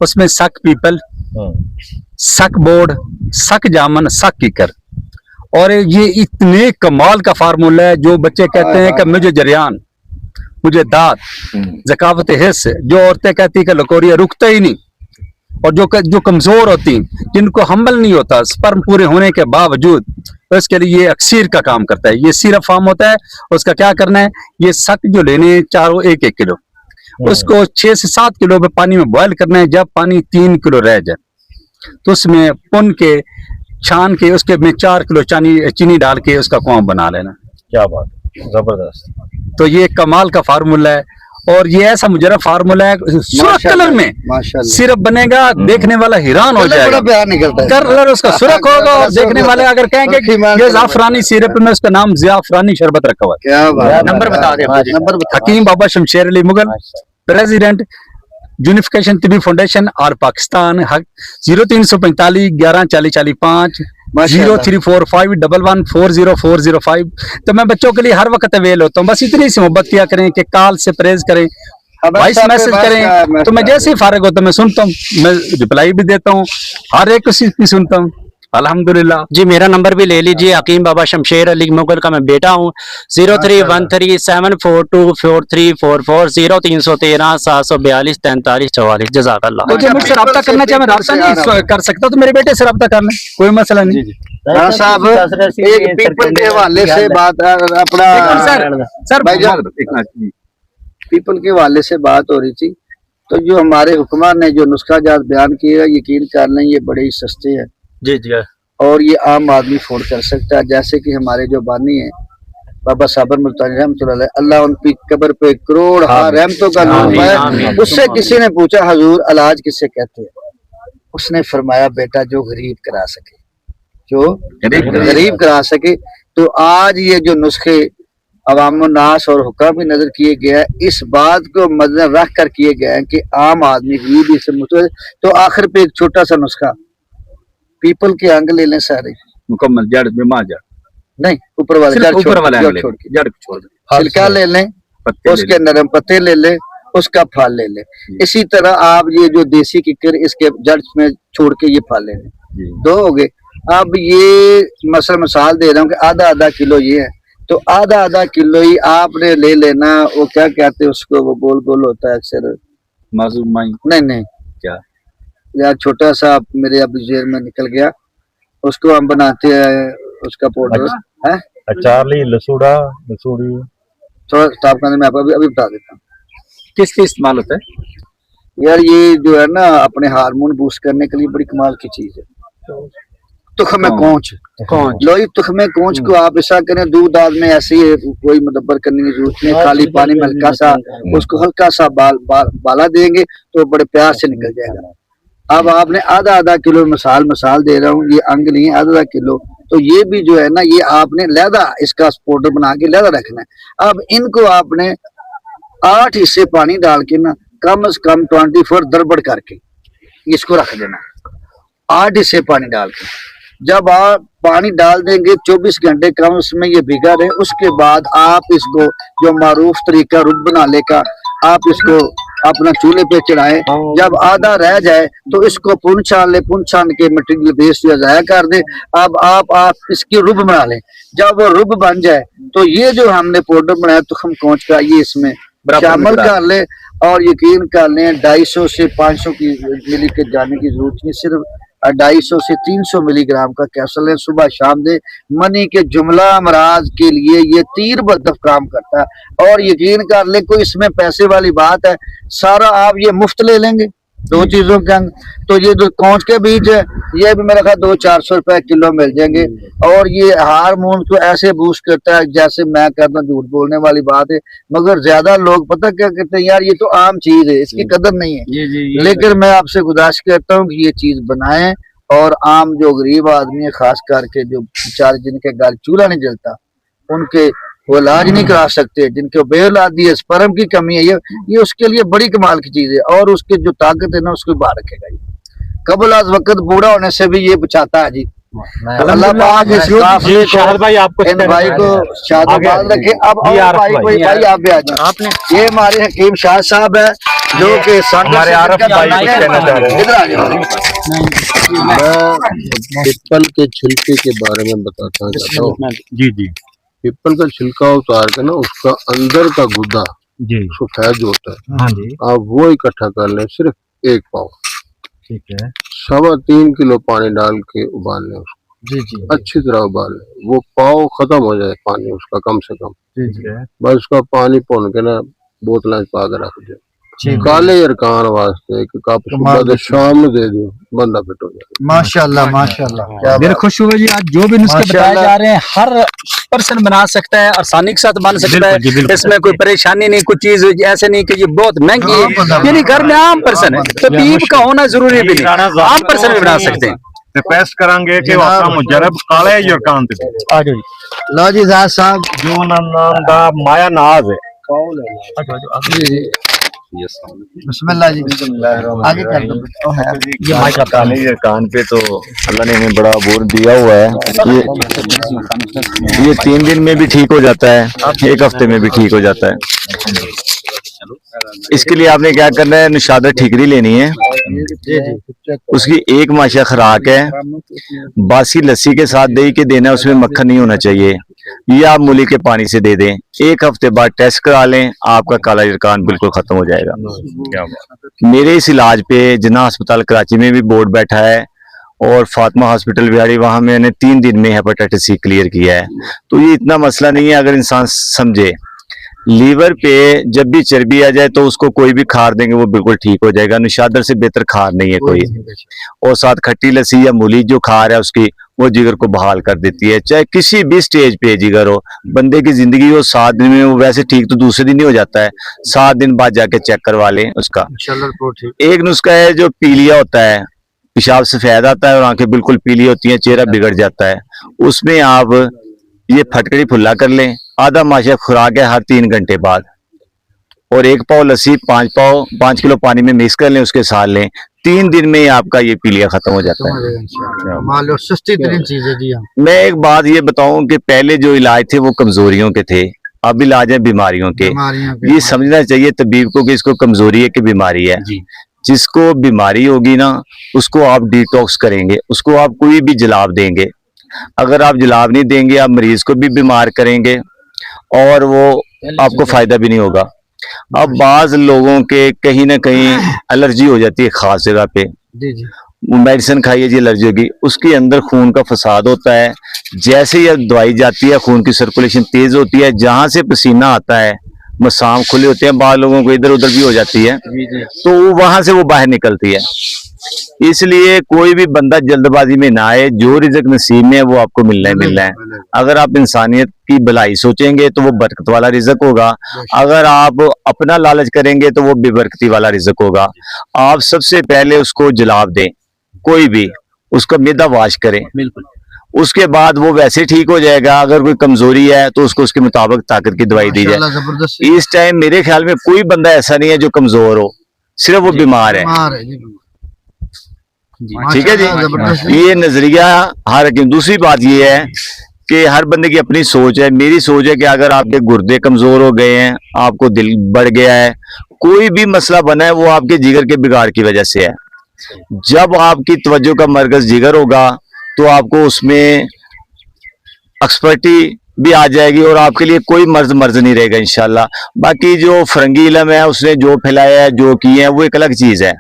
उसमें सक पीपल, सक बोर्ड, सक जामन, सक कीकर, और ये इतने कमाल का फार्मूला है। जो बच्चे कहते हैं कि मुझे जरियान, मुझे दांत, जकावत हिस्स, जो औरतें कहती है कि लकोरिया रुकता ही नहीं, और जो कमजोर होती, जिनको हमल नहीं होता स्पर्म पूरे होने के बावजूद, तो इसके लिए ये अक्सीर का काम करता है। ये सिरप फार्म होता है, उसका क्या करना है, ये सक जो लेने चारों 1-1 किलो, उसको 6 से 7 किलो में पानी में बॉयल करना है। जब पानी 3 किलो रह जाए तो उसमें पुन के छान के उसके में 4 किलो चीनी डाल के उसका कुआं बना लेना। क्या बात, जबरदस्त। तो ये कमाल का फार्मूला है, और ये ऐसा मुजरा फार्मूला है, सुर्ख कलर में माशाल्लाह सिरप बनेगा, देखने वाला हैरान हो कलर जाएगा। बड़ा प्यार निकलता है। कलर उसका सुर्ख होगा, और देखने वाले अगर कहेंगे कि ये जाफरानी सिरप में उसका नाम जाफरानी शरबत रखा हुआ है। क्या बात है। नंबर बता दें मुझे। नंबर बता। हकीम बाबा Shamsher Ali Mughal, president unification Tibbi foundation all Pakistan, 0345 11 40 45 034511404005। तो मैं बच्चों के लिए हर वक्त अवेल होता हूँ, बस इतनी सी मोहब्बत किया करें कि कॉल से प्रेज करें, वॉइस मैसेज करें, तो मैं जैसे ही फारिग होता हूँ मैं सुनता हूँ, मैं रिप्लाई भी देता हूँ, हर एक किसी की सुनता हूँ अल्हम्दुलिल्लाह। जी मेरा नंबर भी ले लीजिए, हकीम बाबा शमशेर अली मुगल का मैं बेटा हूँ। 0313742434 0313 742 43 44। जज़ाकल्लाह। तो जो मुझसे रब्ता करना चाहे मैं रब्ता नहीं कर सकता, तो मेरे बेटे से रब्ता कर लें, कोई मसला नहीं। राणा साहब एक पीपल के हवाले से बात अपना सर भाईजान, पीपल के हवाले से बात हो रही थी, तो जो हमारे हुक्मा ने जो नुस्खा जात बयान किया, यकीन कर लें ये बड़े ही सस्ते हैं जी जी और ये आम आदमी अफोर्ड कर सकता है। जैसे कि हमारे जो बानी है बाबा साबर मुल्तानी रहमतुल्लाह अलैह, अल्लाह उनकी कब्र पे करोड़ रहमतों का नाम है। उससे किसी ने पूछा हुजूर इलाज किसे कहते हैं, उसने फरमाया बेटा जो गरीब करा सके, जो गरीब करा सके। तो आज ये जो नुस्खे अवाम नास और हुक्का भी नजर किए गए हैं, इस बात को मद्देनजर रख कर किए गए हैं कि आम आदमी गरीब इससे मुतवज्जह। तो आखिर पे एक छोटा सा नुस्खा, पीपल के अंग ले लें सारे मुकम्मल, जड़ में जड़ नहीं, ऊपर वाले जड़ ऊपर वाले जड़ अंग छोड़ के, जड़ छोड़ दे, छिलका ले लें, पत्ते उसके नरम पत्ते ले लें, उसका फल ले लें। इसी तरह आप ये जो देसी किकर इसके जड़ में छोड़ के ये फल ले लें, दो हो गए। अब ये मिसाल दे रहा हूँ कि आधा आधा किलो ये है, तो आधा आधा किलो ही आपने ले लेना। वो क्या कहते हैं उसको, वो गोल गोल होता है अक्सर, मासूम माई नहीं क्या यार, छोटा सा मेरे अब जेर में निकल गया, उसको हम बनाते हैं, उसका पाउडर है अचारली लसूड़ी थोड़ा स्टॉप करने में आपको अभी बता देता हूँ। किसके इस्तेमाल होता है? यार ये जो है ना अपने हार्मोन बूस्ट करने के लिए बड़ी कमाल की चीज है। तुख्मे कोंच लोई तुख्मे कोंच को आप ऐसा करें, दूध दाल में ऐसे ही कोई मुदब्बर करने की जरूरत नहीं, खाली पानी में हल्का सा उसको हल्का सा बाला देंगे तो बड़े प्यार से निकल जाएगा। अब आपने आधा आधा किलो मिसाल दे रहा हूँ, ये अंग नहीं है, आधा किलो। तो ये भी जो है ना, ये आपने लहदा इसका पाउडर बना के लहदा रखना है। अब इनको आपने 8 हिस्से पानी डाल के ना, कम से कम 24 दरबड़ करके इसको रख देना, 8 हिस्से पानी डाल के। जब आप पानी डाल देंगे 24 घंटे कम उसमें ये भीगा रहे, उसके बाद आप इसको जो मारूफ तरीका रुब बनाने का, आप इसको अपना चूल्हे पे चढ़ाएं। जब आधा रह जाए तो इसको पुन छान ले, पुन छान के मटेरियल वेस्ट जाया कर दे। अब आप इसकी रुब बना लें। जब वो रुब बन जाए तो ये जो हमने पाउडर बनाया तुखम कोंच का, ये इसमें शामिल कर ले और यकीन कर लें 250 से 500 की मिली के जाने की जरूरत नहीं, सिर्फ 250 से 300 मिलीग्राम का कैप्सूल है, सुबह शाम दे। मनी के जुमला अमराज के लिए ये तीर बदफ काम करता है। और यकीन कर ले कोई इसमें पैसे वाली बात है, सारा आप ये मुफ्त ले लेंगे 2 चीजों के अंग। तो ये जो कोंच के बीज है ये भी मेरा ख्याल 200-400 रुपए किलो मिल जाएंगे। और ये हार्मोन को ऐसे बूस्ट करता है, जैसे मैं कहता हूँ झूठ बोलने वाली बात है, मगर ज्यादा लोग पता क्या कहते हैं, यार ये तो आम चीज है, इसकी कदर नहीं है। लेकिन मैं आपसे गुजारिश करता हूँ कि ये चीज बनाएं और आम जो गरीब आदमी है, खास करके जो बेचारे जिनके घर चूल्हा नहीं जलता, उनके वो इलाज नहीं करा सकते, जिनके बेऔलादी है, स्पर्म की कमी है, ये उसके लिए बड़ी कमाल की चीज है। और उसकी जो ताकत है ना, उसको बाहर रखेगा। ये कबल आज वक्त बूढ़ा होने से भी ये बचाता है जी। अल्लाह पाक इस काफिले को, भाई आपको इन भाई को शादाबाद रखे। अब और भाई कोई भाई आप भी आ जाए। आपने ये हमारे हकीम शाह साहब है जो कि हमारे आरफ भाई कुछ कहना चाह रहे हैं। इधर आ जाओ। पीपल के छिलके के बारे में बताना चाहता हूँ। जी जी पीपल का छिलका उतार के ना, उसका अंदर का गुदा जी सफेद होता है, हाँ जी आप वो इकट्ठा कर लें, सिर्फ 1 पाव, ठीक है 3.25 किलो पानी डाल के उबाल लें उसको, जी जी अच्छी तरह उबाल लें। वो पाव खत्म हो जाए पानी उसका कम से कम, ठीक है बस उसका पानी पौन के ना बोतलें पा के रख दे। काले अरकान वास्ते एक कप सुबह से शाम में दे दो, बंदा फिट हो जाए। माशाल्लाह माशाल्लाह, मेरे खुश हुए जी। आज जो भी नुस्खे बताए जा रहे हैं, हर पर्सन बना सकता है, आसानी के साथ बन सकता बिल्कुल जी, है। बिल्कुल। इसमें कोई परेशानी नहीं, कुछ चीज ऐसे नहीं कि ये बहुत महंगी है, यानी घर में आम पर्सन है तो टीप का होना जरूरी भी नहीं, आम पर्सन भी बना सकते हैं। रिक्वेस्ट करेंगे कि वाका मुजरब काले यरकान ते आ जाओ जी। लो जी जाज साहब जो नाम दा माया नाज है बिस्मिल्लाह जी आगे कर दो। ओ है ये माइक काले यरकान पे तो अल्लाह ने हमें बड़ा बोर दिया हुआ है। ये 3 दिन में भी ठीक हो जाता है, 1 हफ्ते में भी ठीक हो जाता है। इसके लिए आपने क्या करना है, निशादा ठीकरी लेनी है, उसकी 1 माशा खुराक है, बासी लस्सी के साथ दही के देना, उसमें मक्खन नहीं होना चाहिए। ये आप मूली के पानी से दे दें, 1 हफ्ते बाद टेस्ट करा लें, आपका काला यरकान बिल्कुल खत्म हो जाएगा। मेरे इस इलाज पे जिन्ना अस्पताल कराची में भी बोर्ड बैठा है और फातिमा हॉस्पिटल बिहारी, वहां मैंने 3 दिन में हेपेटाइटिस सी क्लियर किया है। तो ये इतना मसला नहीं है अगर इंसान समझे। लीवर पे जब भी चर्बी आ जाए तो उसको कोई भी खार देंगे वो बिल्कुल ठीक हो जाएगा। निशादर से बेहतर खार नहीं है कोई। और साथ खट्टी लस्सी या मूली जो खार है उसकी, वो जिगर को बहाल कर देती है। चाहे किसी भी स्टेज पे जिगर हो, बंदे की जिंदगी हो, 7 दिन में वो वैसे ठीक तो दूसरे दिन ही हो जाता है, 7 दिन बाद जाके चेक करवा लें उसका। एक नुस्खा है जो पीलिया होता है, पेशाब सफेद आता है और आंखें बिल्कुल पीली होती हैं, चेहरा बिगड़ जाता है, उसमें आप ये फटकड़ी फुल्ला कर लें, आधा माशा खुराक है हर 3 घंटे बाद, और 1 पाव लस्सी 5 किलो पानी में मिक्स कर लें, उसके साथ लें। 3 दिन में ही आपका ये पीलिया खत्म हो जाता है। मान लो सस्ती तरीन चीज है जी। मैं एक बात ये बताऊं कि पहले जो इलाज थे वो कमजोरियों के थे, अब इलाज है बीमारियों के। ये समझना चाहिए तबीब को कि इसको कमजोरी है कि बीमारी है। जिसको बीमारी होगी ना उसको आप डिटॉक्स करेंगे, उसको आप कोई भी जलाब देंगे। अगर आप जलाब नहीं देंगे आप मरीज को भी बीमार करेंगे और वो आपको फायदा भी नहीं होगा। अब बाज लोगों के कहीं ना कहीं एलर्जी हो जाती है खास जगह पे, मेडिसिन खाइए जी एलर्जी होगी, उसके अंदर खून का फसाद होता है। जैसे ही दवाई जाती है खून की सर्कुलेशन तेज होती है, जहां से पसीना आता है मसाम खुले होते हैं, बाहर लोगों को इधर उधर भी हो जाती है, तो वहां से वो बाहर निकलती है। इसलिए कोई भी बंदा जल्दबाजी में ना आए, जो रिज़्क नसीब में है वो आपको मिलना ही मिलना है। अगर आप इंसानियत की भलाई सोचेंगे तो वो बरकत वाला रिज़्क होगा, अगर आप अपना लालच करेंगे तो वो बेबरकती वाला रिज़्क होगा। आप सबसे पहले उसको जलाब दें, कोई भी उसका मैदा वाश करें, उसके बाद वो वैसे ठीक हो जाएगा। अगर कोई कमजोरी है तो उसको उसके मुताबिक ताकत की दवाई दी जाए। इस टाइम मेरे ख्याल में कोई बंदा ऐसा नहीं है जो कमजोर हो, सिर्फ वो बीमार है। ठीक है जी, ये नजरिया हर हकीम। दूसरी बात ये है कि हर बंदे की अपनी सोच है। मेरी सोच है कि अगर आपके गुर्दे कमजोर हो गए हैं, आपको दिल बढ़ गया है, कोई भी मसला बना है, वो आपके जिगर के बिगाड़ की वजह से है। जब आपकी तवज्जो का मरकज जिगर होगा तो आपको उसमें एक्सपर्टी भी आ जाएगी और आपके लिए कोई मर्ज नहीं रहेगा इंशाल्लाह। बाकी जो फरंगी इलम है उसने जो फैलाया है, जो किए हैं, वो एक अलग चीज है।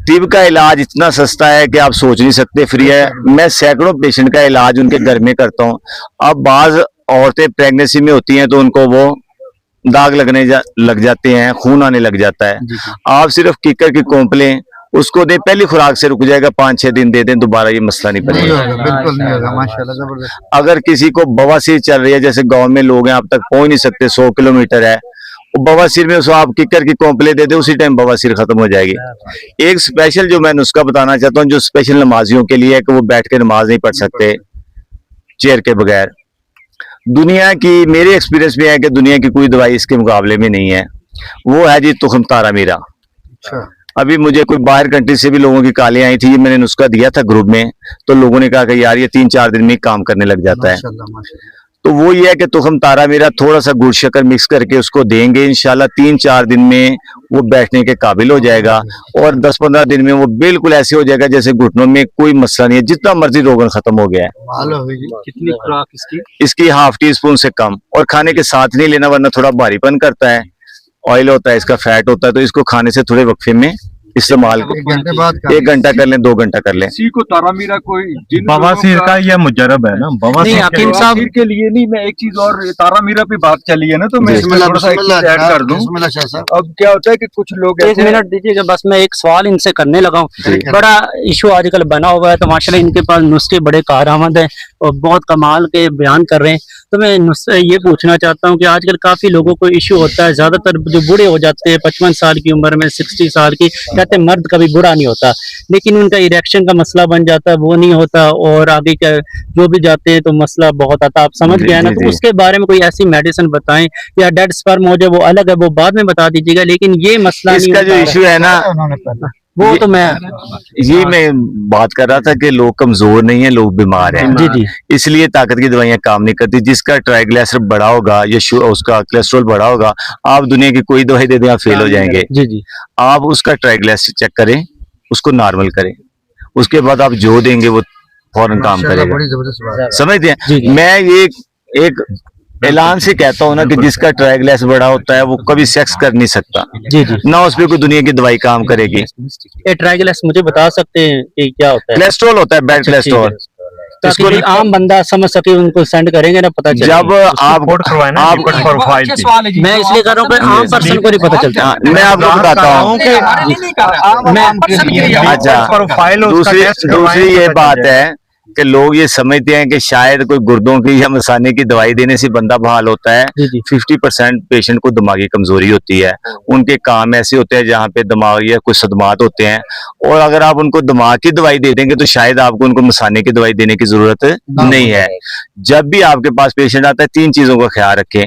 तिब का इलाज इतना सस्ता है कि आप सोच नहीं सकते, फ्री है। मैं सैकड़ों पेशेंट का इलाज उनके घर में करता हूँ। अब बाज औरतें प्रेगनेंसी में होती हैं तो उनको वो दाग लग जाते हैं, खून आने लग जाता है। आप सिर्फ किकर की कोंपलें उसको दे, पहली खुराक से रुक जाएगा, 5-6 दिन दे दें, दोबारा ये मसला नहीं बनेगा। बिल्कुल नहीं होगा, माशाल्लाह जबरदस्त। अगर किसी को बवासीर चल रही है, जैसे गांव में लोग हैं आप तक पहुंच नहीं सकते, 100 किलोमीटर है, बवासीर में उसको आप किकर की कॉम्प्ले दे दे, उसी टाइम बवासीर खत्म हो जाएगी। एक स्पेशल जो मैं नुस्खा बताना चाहता हूँ, जो स्पेशल नमाजियों के लिए है कि वो बैठ के नमाज नहीं पढ़ सकते चेयर के बगैर। दुनिया की मेरे एक्सपीरियंस में है कि दुनिया की कोई दवाई इसके मुकाबले में नहीं है। वो है जी तुखम तारा मीरा। अभी मुझे कोई बाहर कंट्री से भी लोगों की कॉलें आई थी, मैंने नुस्खा दिया था ग्रुप में, तो लोगों ने कहा कि यार ये 3-4 दिन में काम करने लग जाता है। तो वो ये है कि तुखम तारा मीरा थोड़ा सा गुड़ शक्कर मिक्स करके उसको देंगे, इंशाल्लाह 3-4 दिन में वो बैठने के काबिल हो जाएगा और 10-15 दिन में वो बिल्कुल ऐसे हो जाएगा जैसे घुटनों में कोई मसला नहीं है, जितना मर्जी रोगन खत्म हो गया है। कितनी खुराक इसकी ½ टीस्पून से कम, और खाने के साथ नहीं लेना वरना थोड़ा भारीपन करता है। ऑयल होता है, इसका फैट होता है, तो इसको खाने से थोड़े वक्फे में इस्तेमाल एक घंटे बाद 1 घंटा कर लें, 2 घंटा कर लें। किसी को तारामीरा कोई जिन बवासीर लोगों का ये मुजरब है ना, बवासीर नहीं, हकीम साहब बवासीर के लिए नहीं। मैं एक चीज और, तारामीरा पे बात चली है ना, तो मैं इसमें थोड़ा सा एक चीज ऐड कर दूं। बिस्मिल्लाह शाह साहब। अब क्या होता है कि कुछ लोग एक ऐसे मिनट दीजिएगा, बस मैं एक सवाल इनसे करने लगा हूँ। बड़ा इशू आजकल बना हुआ है, तो माशाल्लाह इनके पास नुस्खे बड़े कारआमद हैं और बहुत कमाल के बयान कर रहे हैं। तो मैं ये पूछना चाहता हूँ कि आजकल काफी लोगों को इशू होता है, ज्यादातर जो बूढ़े हो जाते हैं 55 साल की उम्र में, 60 साल की, कहते हैं मर्द कभी बूढ़ा नहीं होता, लेकिन उनका इरेक्शन का मसला बन जाता है, वो नहीं होता, और आगे का जो भी जाते हैं तो मसला बहुत आता है। आप समझ गए ना? तो उसके बारे में कोई ऐसी मेडिसिन बताएं, या डेड स्पर्म हो जाए वो अलग है, वो बाद में बता दीजिएगा, लेकिन ये मसला इसका जो इशू है ना, वो तो मैं ये मैं बात कर रहा था कि लोग कमजोर नहीं है, लोग बीमार हैं। जी जी इसलिए ताकत की दवाइयां काम नहीं करती। जिसका ट्राइग्लिसराइड बढ़ा होगा या उसका कोलेस्ट्रॉल बढ़ा होगा, आप दुनिया की कोई दवाई दे दें आप फेल हो जाएंगे। जी जी आप उसका ट्राइग्लिसराइड चेक करें, उसको नॉर्मल करें, उसके बाद आप जो देंगे वो फौरन काम करेगा। बड़ी जबरदस्त बात है। समझते जी, हैं? जी। मैं ये एक ऐलान से कहता हूँ ना कि जिसका ट्राइग्लिसराइड बड़ा होता है वो कभी सेक्स कर नहीं सकता, जी जी ना उस पर कोई दुनिया की दवाई काम करेगी। ये ट्राइग्लिसराइड मुझे बता सकते हैं कि क्या होता है? कोलेस्ट्रॉल होता है, बैड कोलेस्ट्रॉल। ताकि इसको भी आम बंदा समझ सके, उनको सेंड करेंगे ना, पता चले। जब आप करवाए ना, आप लिपिड प्रोफाइल की। मैं इसलिए कर रहा हूँ कि आम पर्सन को नहीं पता चलता। हाँ, मैं आपको बताता हूँ कि अच्छा, प्रोफाइल उसका दूसरी टेस्ट करवाएं दूसरी तो ये पता बात चल जाए। है कि लोग ये समझते हैं कि शायद कोई गुर्दों की या मसाने की दवाई देने से बंदा बहाल होता है। जी जी 50% पेशेंट को दिमागी कमजोरी होती है, उनके काम ऐसे होते हैं जहाँ पे दिमाग या कुछ सदमात होते हैं, और अगर आप उनको दिमाग की दवाई दे देंगे तो शायद आपको उनको मसाने की दवाई देने की जरूरत नहीं है। जब भी आपके पास पेशेंट आता है, 3 चीजों का ख्याल रखें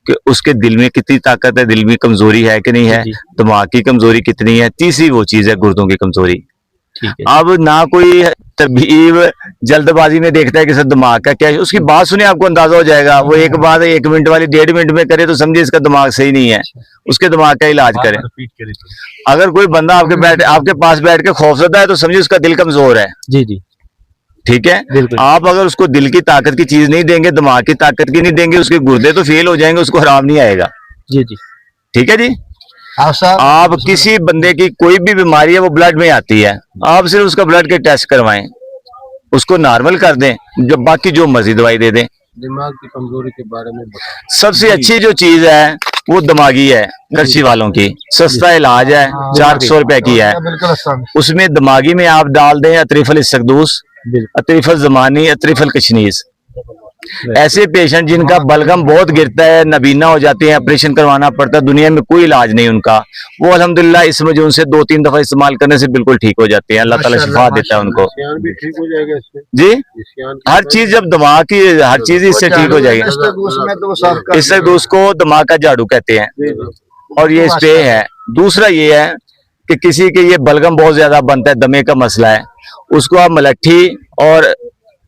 कि उसके दिल में कितनी ताकत है, दिल में कमजोरी है कि नहीं है, जी, दिमाग की कमजोरी कितनी है, तीसरी वो चीज है गुर्दों की कमजोरी। ठीक है। अब ना कोई तबीब जल्दबाजी में देखता है कि सर दिमाग का क्या है, उसकी बात सुने आपको अंदाजा हो जाएगा। वो एक बात 1 मिनट वाली 1.5 मिनट में करे तो समझे इसका दिमाग सही नहीं है, उसके दिमाग का इलाज करें। अगर कोई बंदा आपके पास बैठ के खौफजदा है तो समझिए उसका दिल कमजोर है। जी जी ठीक है, बिल्कुल। आप अगर उसको दिल की ताकत की चीज नहीं देंगे, दिमाग की ताकत की नहीं देंगे, उसके गुर्दे तो फेल हो जाएंगे, उसको आराम नहीं आएगा। जी जी ठीक है जी। हाँ साहब, आप किसी बंदे की कोई भी बीमारी है वो ब्लड में आती है, आप सिर्फ उसका ब्लड के टेस्ट करवाएं, उसको नॉर्मल कर दें, जब बाकी जो मर्जी दवाई दे दें। दिमाग की कमजोरी के बारे में बताओ। सबसे अच्छी जो चीज है वो दिमागी है, करची वालों की सस्ता इलाज है, 400 रुपए की है। बिल्कुल आसान। उसमें दिमागी में आप डाल दें अतरीफल इस्तकदूस, अतरीफल जमानी, अतरीफल कशनीज। ऐसे पेशेंट जिनका बलगम बहुत गिरता है, नबीना हो जाते हैं, ऑपरेशन करवाना पड़ता है, दुनिया में कोई इलाज नहीं उनका, वो अल्हम्दुलिल्लाह इस मजून से 2-3 दफा इस्तेमाल करने से बिल्कुल ठीक हो जाते हैं। अल्लाह ताला शिफा देता है उनको। सियान भी ठीक हो जाएगा इससे। जी, सियान की हर चीज जब दिमाग की हर चीज इससे ठीक हो जाएगी। उसमें तो वो साफ कर इससे उसको दिमाग का झाड़ू कहते हैं, और ये स्प्रे है। दूसरा ये है कि किसी के ये बलगम बहुत ज्यादा बनता है, दमे का मसला है, उसको आप मलट्ठी और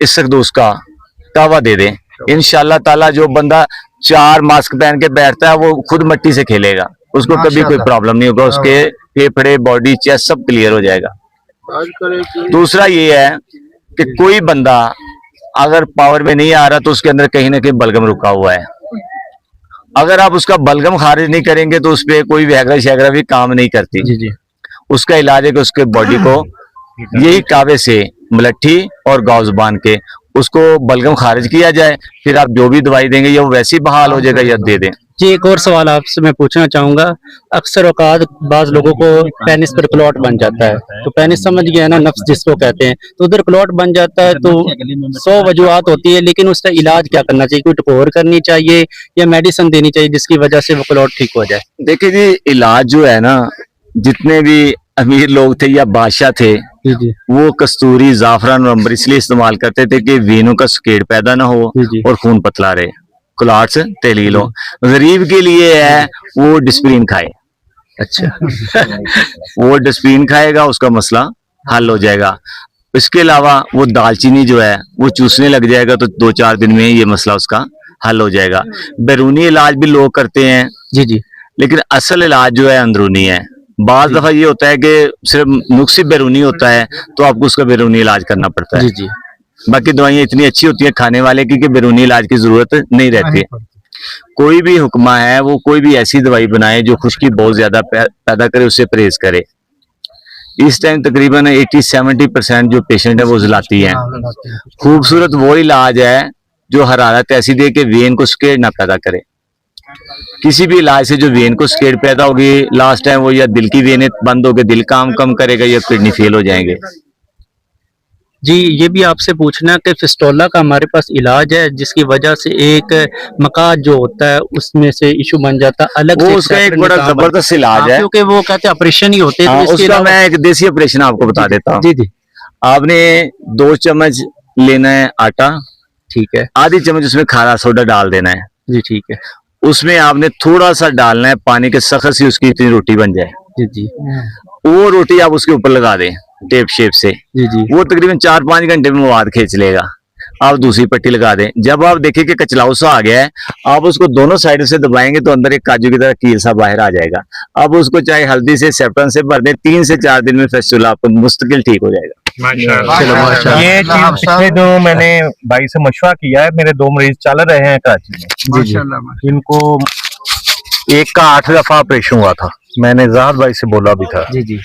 इसकदूस का कावा दे दें, इंशाल्लाह ताला जो बंदा 4 मास्क पहन के बैठता है वो खुद मिट्टी से खेलेगा, उसको कभी कोई प्रॉब्लम नहीं होगा, उसके फेफड़े, बॉडी, चेस्ट सब क्लियर हो जाएगा। आजकल एक दूसरा ये है कि कोई बंदा अगर पावर में नहीं आ रहा तो उसके अंदर कहीं ना कहीं बलगम रुका हुआ है। अगर आप उसका बलगम खारिज नहीं करेंगे तो उस पर कोई वैगरा शैगरा भी काम नहीं करती। जी जी उसका इलाज है कि उसके बॉडी को यही कावे से मलट्ठी और गाव जुबान के उसको बलगम खारिज किया जाए, फिर आप जो भी दवाई देंगे या वो वैसे ही बहाल हो जाएगा या दे दें। जी, एक और सवाल आपसे मैं पूछना चाहूंगा। अक्सर औकात बाज लोगों को पेनिस पर क्लॉट बन जाता है, तो पेनिस समझ गया ना, नफ्स जिसको कहते हैं, तो उधर क्लॉट बन जाता है, तो 100 वजूहात होती है, लेकिन उसका इलाज क्या करना चाहिए? कोई टकोर करनी चाहिए या मेडिसिन देनी चाहिए जिसकी वजह से वो क्लॉट ठीक हो जाए? देखिए जी, इलाज जो है ना, जितने भी अमीर लोग थे या बादशाह थे, जी जी वो कस्तूरी, जाफरान और अंबर इसलिए इस्तेमाल करते थे कि वेनों का स्केड पैदा ना हो जी जी और खून पतला रहे, क्लॉट्स तहलील हो। गरीब के लिए है वो डिस्प्रिन खाए। अच्छा वो डिस्प्रिन खाएगा, उसका मसला हल हो जाएगा। इसके अलावा वो दालचीनी जो है वो चूसने लग जाएगा, तो 2-4 दिन में ये मसला उसका हल हो जाएगा। बैरूनी इलाज भी लोग करते हैं, जी जी लेकिन असल इलाज जो है अंदरूनी है। बाज दफा ये होता है कि सिर्फ नुक्स बैरूनी होता है तो आपको उसका बैरूनी इलाज करना पड़ता है। जी जी बाकी दवाइयाँ इतनी अच्छी होती है खाने वाले की कि बैरूनी इलाज की जरूरत नहीं रहती। कोई भी हुक्मा है वो कोई भी ऐसी दवाई बनाए जो खुश्की बहुत ज्यादा पैदा करे, उससे परहेज करे। इस टाइम तकरीबन 80-70% जो पेशेंट है वो जलाती है। खूबसूरत वो इलाज है जो हरारत ऐसी दे के वेन को स्केर ना पैदा करे। किसी भी इलाज से जो वेन को स्केर पैदा होगी, लास्ट टाइम वो या दिल की वेनें बंद होकर दिल काम कम करेगा या किडनी फेल हो जाएंगे। जी, ये भी आपसे पूछना कि फिस्टोला का हमारे पास इलाज है जिसकी वजह से एक मकाज जो होता है उसमें से इशू बन जाता है, अलग वो से उसका एक separate बड़ा निकाह जबरदस्त इलाज है। क्योंकि वो कहते हैं ऑपरेशन ही होते हैं, हाँ, तो इसके उसका अलावा- मैं एक देसी ऑपरेशन आपको बता देता हूँ। जी जी आपने 2 चम्मच लेना है आटा, ठीक है आधी चम्मच उसमें खारा सोडा डाल देना है, जी, ठीक है उसमें आपने थोड़ा सा डालना है पानी के सख्त से उसकी इतनी रोटी बन जाए। जी जी वो रोटी आप उसके ऊपर लगा दें टेप शेप से, जी जी वो तकरीबन 4-5 घंटे में मवाद खींच लेगा। आप दूसरी पट्टी लगा दें। जब आप देखें कि कचलाऊ सा आ गया है, आप उसको दोनों साइड से दबाएंगे तो अंदर एक काजू की तरह कील सा बाहर आ जाएगा। अब उसको चाहे हल्दी से सेप्टन से भर दें, 3 से 4 दिन में फिस्टुला आपको मुस्तकिल ठीक हो जाएगा। माशाल्लाह। ये चीज पिछले जो मैंने भाई से मशवरा किया है, मेरे 2 मरीज चल रहे हैं कराची में। माशाल्लाह। इनको एक का 8 दफा ऑपरेशन हुआ था, मैंने जहाद भाई से बोला भी था, जी जी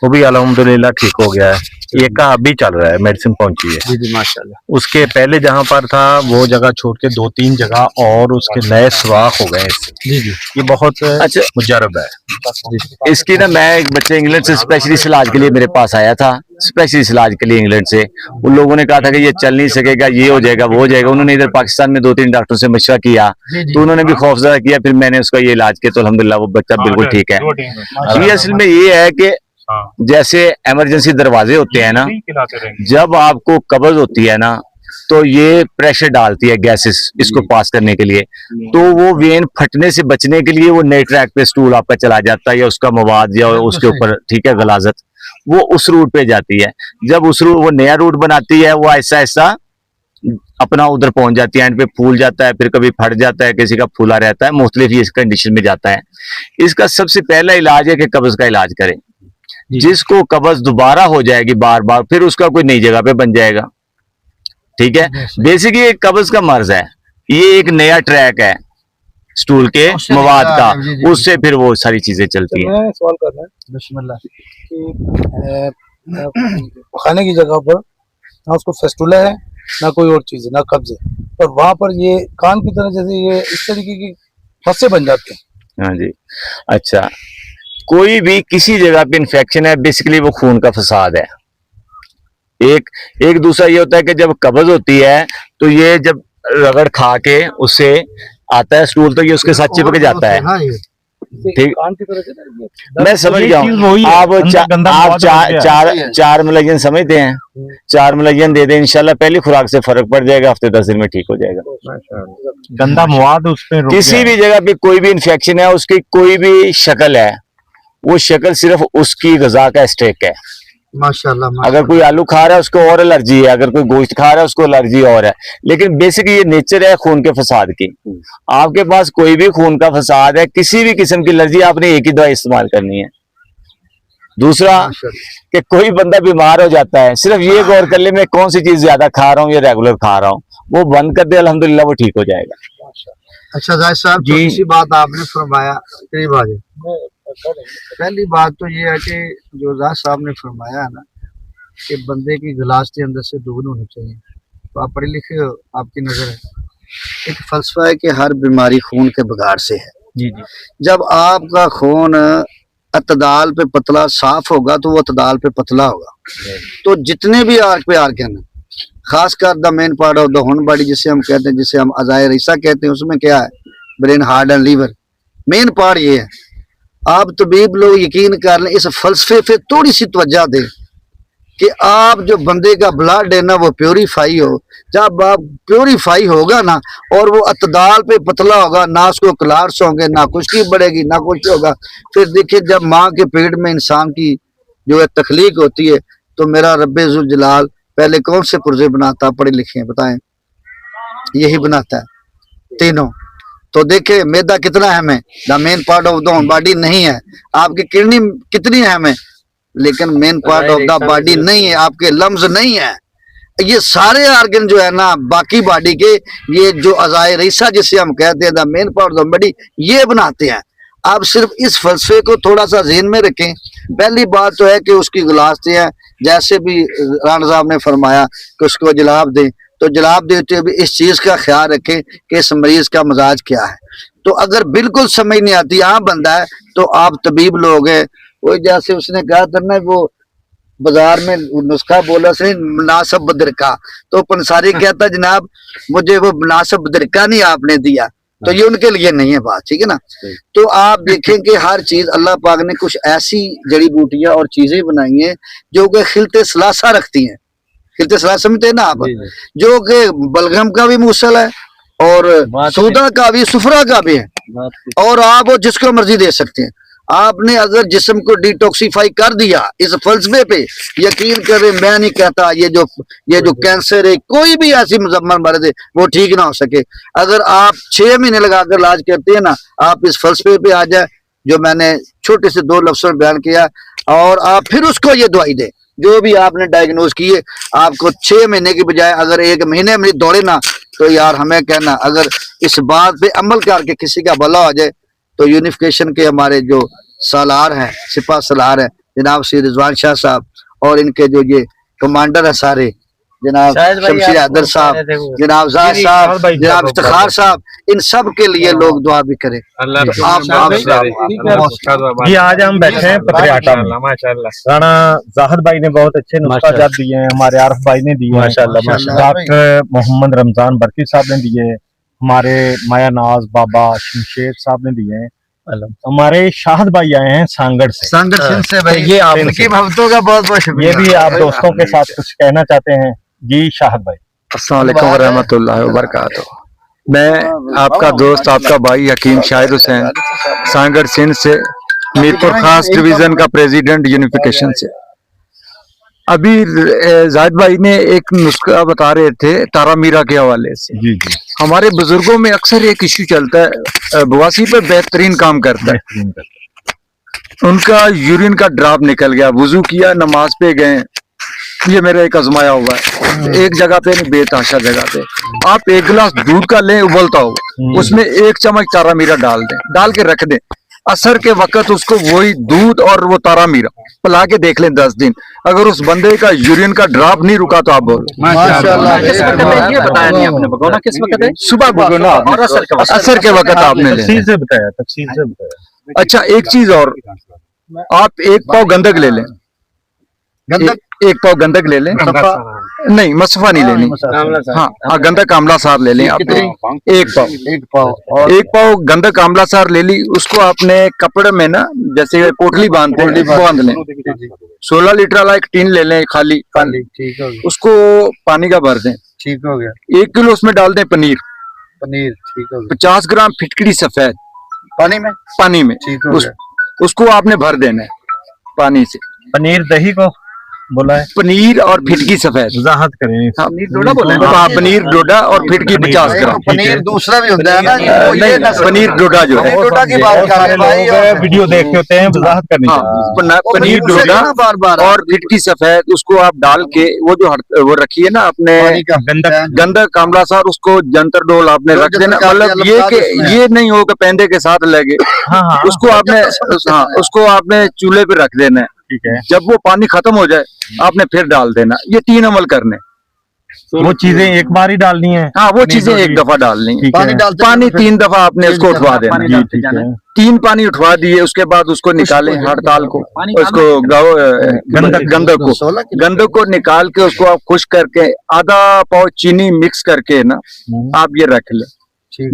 वो भी अल्हम्दुलिल्लाह ठीक हो गया है। एक का अभी चल रहा है, मेडिसिन पहुंची है। जी जी माशाल्लाह। उसके पहले जहां पर था वो जगह छोड़ के 2-3 जगह और उसके नए सुराख हो गए इससे। जी जी ये बहुत अच्छा, मुजरब है। इसकी ना मैं एक बच्चे इंग्लैंड से स्पेशलिस्ट इलाज के लिए मेरे पास आया था, स्पेशलिस्ट इलाज के लिए इंग्लैंड से। उन लोगों ने कहा था कि ये चल नहीं सकेगा, ये हो जाएगा, वो हो जाएगा। उन्होंने इधर पाकिस्तान में 2-3 डॉक्टरों से मशवरा किया, तो उन्होंने भी खौफजदा किया। फिर मैंने उसका ये इलाज किया तो अल्हम्दुलिल्लाह वो बच्चा बिल्कुल ठीक है। ये असल में ये है कि जैसे इमरजेंसी दरवाजे होते हैं ना, जब आपको कब्ज होती है ना तो ये प्रेशर डालती है गैसेस इसको पास करने के लिए, तो वो वेन फटने से बचने के लिए वो नए ट्रैक पे स्टूल आपका चला जाता है या उसका मवाद या उसके ऊपर, ठीक है, गलाजत, वो उस रूट पे जाती है। जब उस रूट वो नया रूट बनाती है, वो ऐसा ऐसा अपना उधर पहुंच जाती है, एंड पे फूल जाता है, फिर कभी फट जाता है, किसी का फूला रहता है, मुख्तलिफ इस कंडीशन में जाता है। इसका सबसे पहला इलाज है कि कब्ज का इलाज करें। जिसको कब्ज दोबारा हो जाएगी बार बार, फिर उसका कोई नई जगह पे बन जाएगा, ठीक है। बेसिकली एक कब्ज का मर्ज है, ये एक नया ट्रैक है स्टूल के मवाद का, उससे फिर वो सारी चीजें चलती हैं। मैं सवाल कर रहा हूँ बिस्मिल्लाह। कि खाने की जगह पर ना उसको फेस्टुला है ना कोई और चीज है ना कब्ज है, और वहां पर ये कान की तरह जैसे ये इस तरीके की फंसे बन जाते हैं। हाँ जी, अच्छा, कोई भी किसी जगह पे इन्फेक्शन है, बेसिकली वो खून का फसाद है। एक दूसरा ये होता है कि जब कब्ज होती है तो ये जब रगड़ खा के उससे आता है स्टूल, तो ये उसके साथ चिपक जाता है। हाँ, ये ठीक, कान की तरह से ना ये मैं समझ गया हूँ। आप चार मुलयन समझते हैं, 4 मुलयन दे दें, इंशाल्लाह पहली खुराक से फर्क पड़ जाएगा, हफ्ते 10 दिन में ठीक हो जाएगा। गंदा मवाद उसमें किसी भी जगह पे कोई भी इन्फेक्शन है, उसकी कोई भी शक्ल है, वो शक्ल सिर्फ उसकी गजा का स्टेक है। माशाल्लाह। अगर कोई आलू खा रहा है उसको और एलर्जी है, अगर कोई गोश्त खा रहा है उसको एलर्जी और है, लेकिन बेसिक ये नेचर है खून के फसाद की। आपके पास कोई भी खून का फसाद है, किसी भी किस्म की एलर्जी, आपने एक ही दवा इस्तेमाल करनी है। दूसरा कि कोई बंदा बीमार हो जाता है, सिर्फ ये गौर कर ले मैं कौन सी चीज ज्यादा खा रहा हूँ या रेगुलर खा रहा हूँ, वो बंद कर दे, अल्हम्दुलिल्लाह वो ठीक हो जाएगा। अच्छा जाहिद साहब, तो इसी बात आपने फरमाया, करीब आ जाए। पहली बात तो ये है कि जो जाहिद साहब ने फरमाया है ना कि बंदे की गिलास के अंदर से दूर होनी चाहिए, तो आप पढ़े लिखे हो, आपकी नजर है। एक फलसफा है कि हर बीमारी खून के बिगाड़ से है। जी जी जब आपका खून अतदाल पे पतला साफ होगा तो वो अतदाल पे पतला होगा। तो जितने भी आर्क पे आर्क है ना, खासकर the main part of the human body जिसे हम कहते हैं, जिसे हम अज़ाए रईसा कहते हैं, उसमें क्या है, brain, heart and liver, main part ये है। आप तबीब लोग यकीन कर लें, इस फलसफे पे थोड़ी सी तवज्जो दें कि आप जो बंदे का ब्लड है ना वो प्योरीफाई हो। जब आप प्योरीफाई होगा ना और वो अतदाल पे पतला होगा, ना उसको क्लार्स होंगे, ना खुश्की बढ़ेगी, ना कुछ होगा। फिर देखिए जब माँ के पेट में इंसान की जो है तख्लीक होती है, तो मेरा रब्बे जुल जलाल पहले कौन से पुर्जे बनाता, पढ़े लिखे हैं बताएं, यही बनाता है तीनों। तो देखे मैदा कितना अहम है, the main part of the body नहीं है। आपकी किडनी कितनी अहम है, लेकिन main part of the body नहीं है, आपके लम्स नहीं है। ये सारे आर्गन जो है ना बाकी बॉडी के, ये जो अज़ाए रईसा जिसे हम कहते हैं the main part of the body, ये बनाते हैं। आप सिर्फ इस फलसफे को थोड़ा सा ज़हन में रखें। पहली बात तो है कि उसकी गुलास्ते हैं, जैसे भी राणा साहब ने फरमाया कि उसको जलाब दें, तो जलाब देते हुए इस चीज़ का ख्याल रखें कि इस मरीज का मजाज क्या है। तो अगर बिल्कुल समझ नहीं आती, आम बंदा है, तो आप तबीब लोग हैं, वो जैसे उसने कहा था ना, वो बाजार में नुस्खा बोला से मुनासिब बदरका, तो पंसारी कहता जनाब मुझे वो मुनासिब बदरका नहीं आपने दिया, तो ये उनके लिए नहीं है बात, ठीक है ना। तो आप देखें कि हर चीज अल्लाह पाक ने कुछ ऐसी जड़ी बूटियां और चीजें बनाई हैं जो कि खिलते सलासा रखती हैं। खिलते सलासा समझते हैं ना आप, जो कि बलगम का भी मूसल है और सूदा का भी, सुफरा का भी है, और आप वो जिसको मर्जी दे सकते हैं। आपने अगर जिस्म को डिटॉक्सिफाई कर दिया इस फलसफे पे, यकीन करें मैं नहीं कहता ये जो कैंसर है, कोई भी ऐसी मुजम्मल मर्ज है वो ठीक ना हो सके। अगर आप 6 महीने लगाकर इलाज करते हैं ना, आप इस फलसफे पे आ जाए जो मैंने छोटे से 2 लफ्ज़ों में बयान किया, और आप फिर उसको ये दवाई दें जो भी आपने डायग्नोज किए। आपको 6 महीने की बजाय अगर 1 महीने में दौड़े ना, तो यार हमें कहना, अगर इस बात पे अमल करके किसी का भला हो जाए, तो यूनिफिकेशन के हमारे जो सालार हैं, सिपा सालार हैं जनाब श्री रिजवान शाह साहब, और इनके जो ये कमांडर है सारे, जनाब शमशीर हैदर साहब, जनाब जाहिद साहब, जनाब इफ्तिखार साहब, इन सब के लिए लोग दुआ भी करें। ये आज हम बैठे हैं पत्रियाटा में, राणा जाहिद भाई ने बहुत अच्छे नुस्खा दिए हैं, हमारे आरिफ भाई ने दिए हैं, डॉक्टर मोहम्मद रमजान बरकी साहब ने दिए, हमारे माया नाज बाबा शमशेर साहब ने दिए हैं, हमारे शाहिद भाई आए हैं सांगड़ से भाई, ये आप इनकी भक्तों का बहुत बहुत शुक्रिया। ये भी आप दोस्तों के साथ कुछ कहना चाहते हैं जी शाहिद भाई? अस्सलाम वालेकुम रहमतुल्लाहि व बरकातुहू। मैं आपका दोस्त, आपका भाई हकीम शाहिद हुसैन, सांगड़ सिंध से, मीरपुर खास डिवीजन का प्रेसिडेंट यूनिफिकेशन से। अभी जाहिद भाई ने एक नुस्खा बता रहे थे तारा मीरा के हवाले से। जी जी, हमारे बुजुर्गों में अक्सर एक इश्यू चलता है, बवासीर पे बेहतरीन काम करता है। उनका यूरिन का ड्रॉप निकल गया, वुजू किया, नमाज पे गए, ये मेरा एक आजमाया हुआ है। एक जगह पे नहीं, बेतहाशा जगह पे आप 1 गिलास दूध का लें उबलता हो, उसमें 1 चम्मच तारा मीरा डाल दें, डाल के रख दें। असर के वक्त उसको वही दूध और वो तारा मीरा पिला के देख लें 10 दिन। अगर उस बंदे का यूरिन का ड्रॉप नहीं रुका तो आप बोलो माशाअल्लाह। ये बताया नहीं आपने, भगोना किस वक्त है? सुबह भगोना और असर के वक्त आपने तफसील से बताया। अच्छा, एक चीज और, आप 1 पाव गंधक ले लें, गंधक 1 पाव गंधक ले लें, नहीं मसफा नहीं लेनी, हाँ गंधक आंवला सार ले लें आप, 1 पाव गंधक आंवला सार ले ली। उसको आपने कपड़े में ना, जैसे पोटली बांध लें, 16 लीटर वाला एक टीन ले लें खाली, ठीक हो गया, उसको पानी का भर दें, ठीक हो गया। 1 किलो उसमें डाल दें पनीर, ठीक हो गया, 50 ग्राम फिटकड़ी सफेद पानी में, ठीक हो गया। उसको आपने भर देना है पानी से। पनीर दही को बोला है, पनीर और फिटकी सफेद वजाहत करें। पनीर डोडा बोला है, हाँ पनीर डोडा और फिटकी 50 ग्राम। पनीर दूसरा भी होता है ना, नहीं, पनीर डोडा जो है, डोडा की बात कर रहे हैं भाई, वीडियो देखते होते हैं, वजाहत करनी चाहिए। पनीर डोडा और फिटकी सफेद, उसको आप डाल के वो जो वो रखिए ना अपने गंधक आंवला सार, उसको जंतर डोल आपने रख देना। मतलब ये कि ये नहीं हो कि पैंदे के साथ लगे, उसको आपने, हाँ उसको आपने चूल्हे पे रख देना है। ठीक है, जब वो पानी खत्म हो जाए आपने फिर डाल देना। ये 3 अमल करने, वो चीजें एक बार ही डालनी है। हाँ वो चीजें एक दफा डालनी है। पानी 3 दफा आपने उसको उठवा देना। 3 पानी उठवा दिए, उसके बाद उसको निकालें हड़ताल को, उसको गंधक को निकाल के उसको आप खुश करके आधा पाव चीनी मिक्स करके ना आप ये रख लें।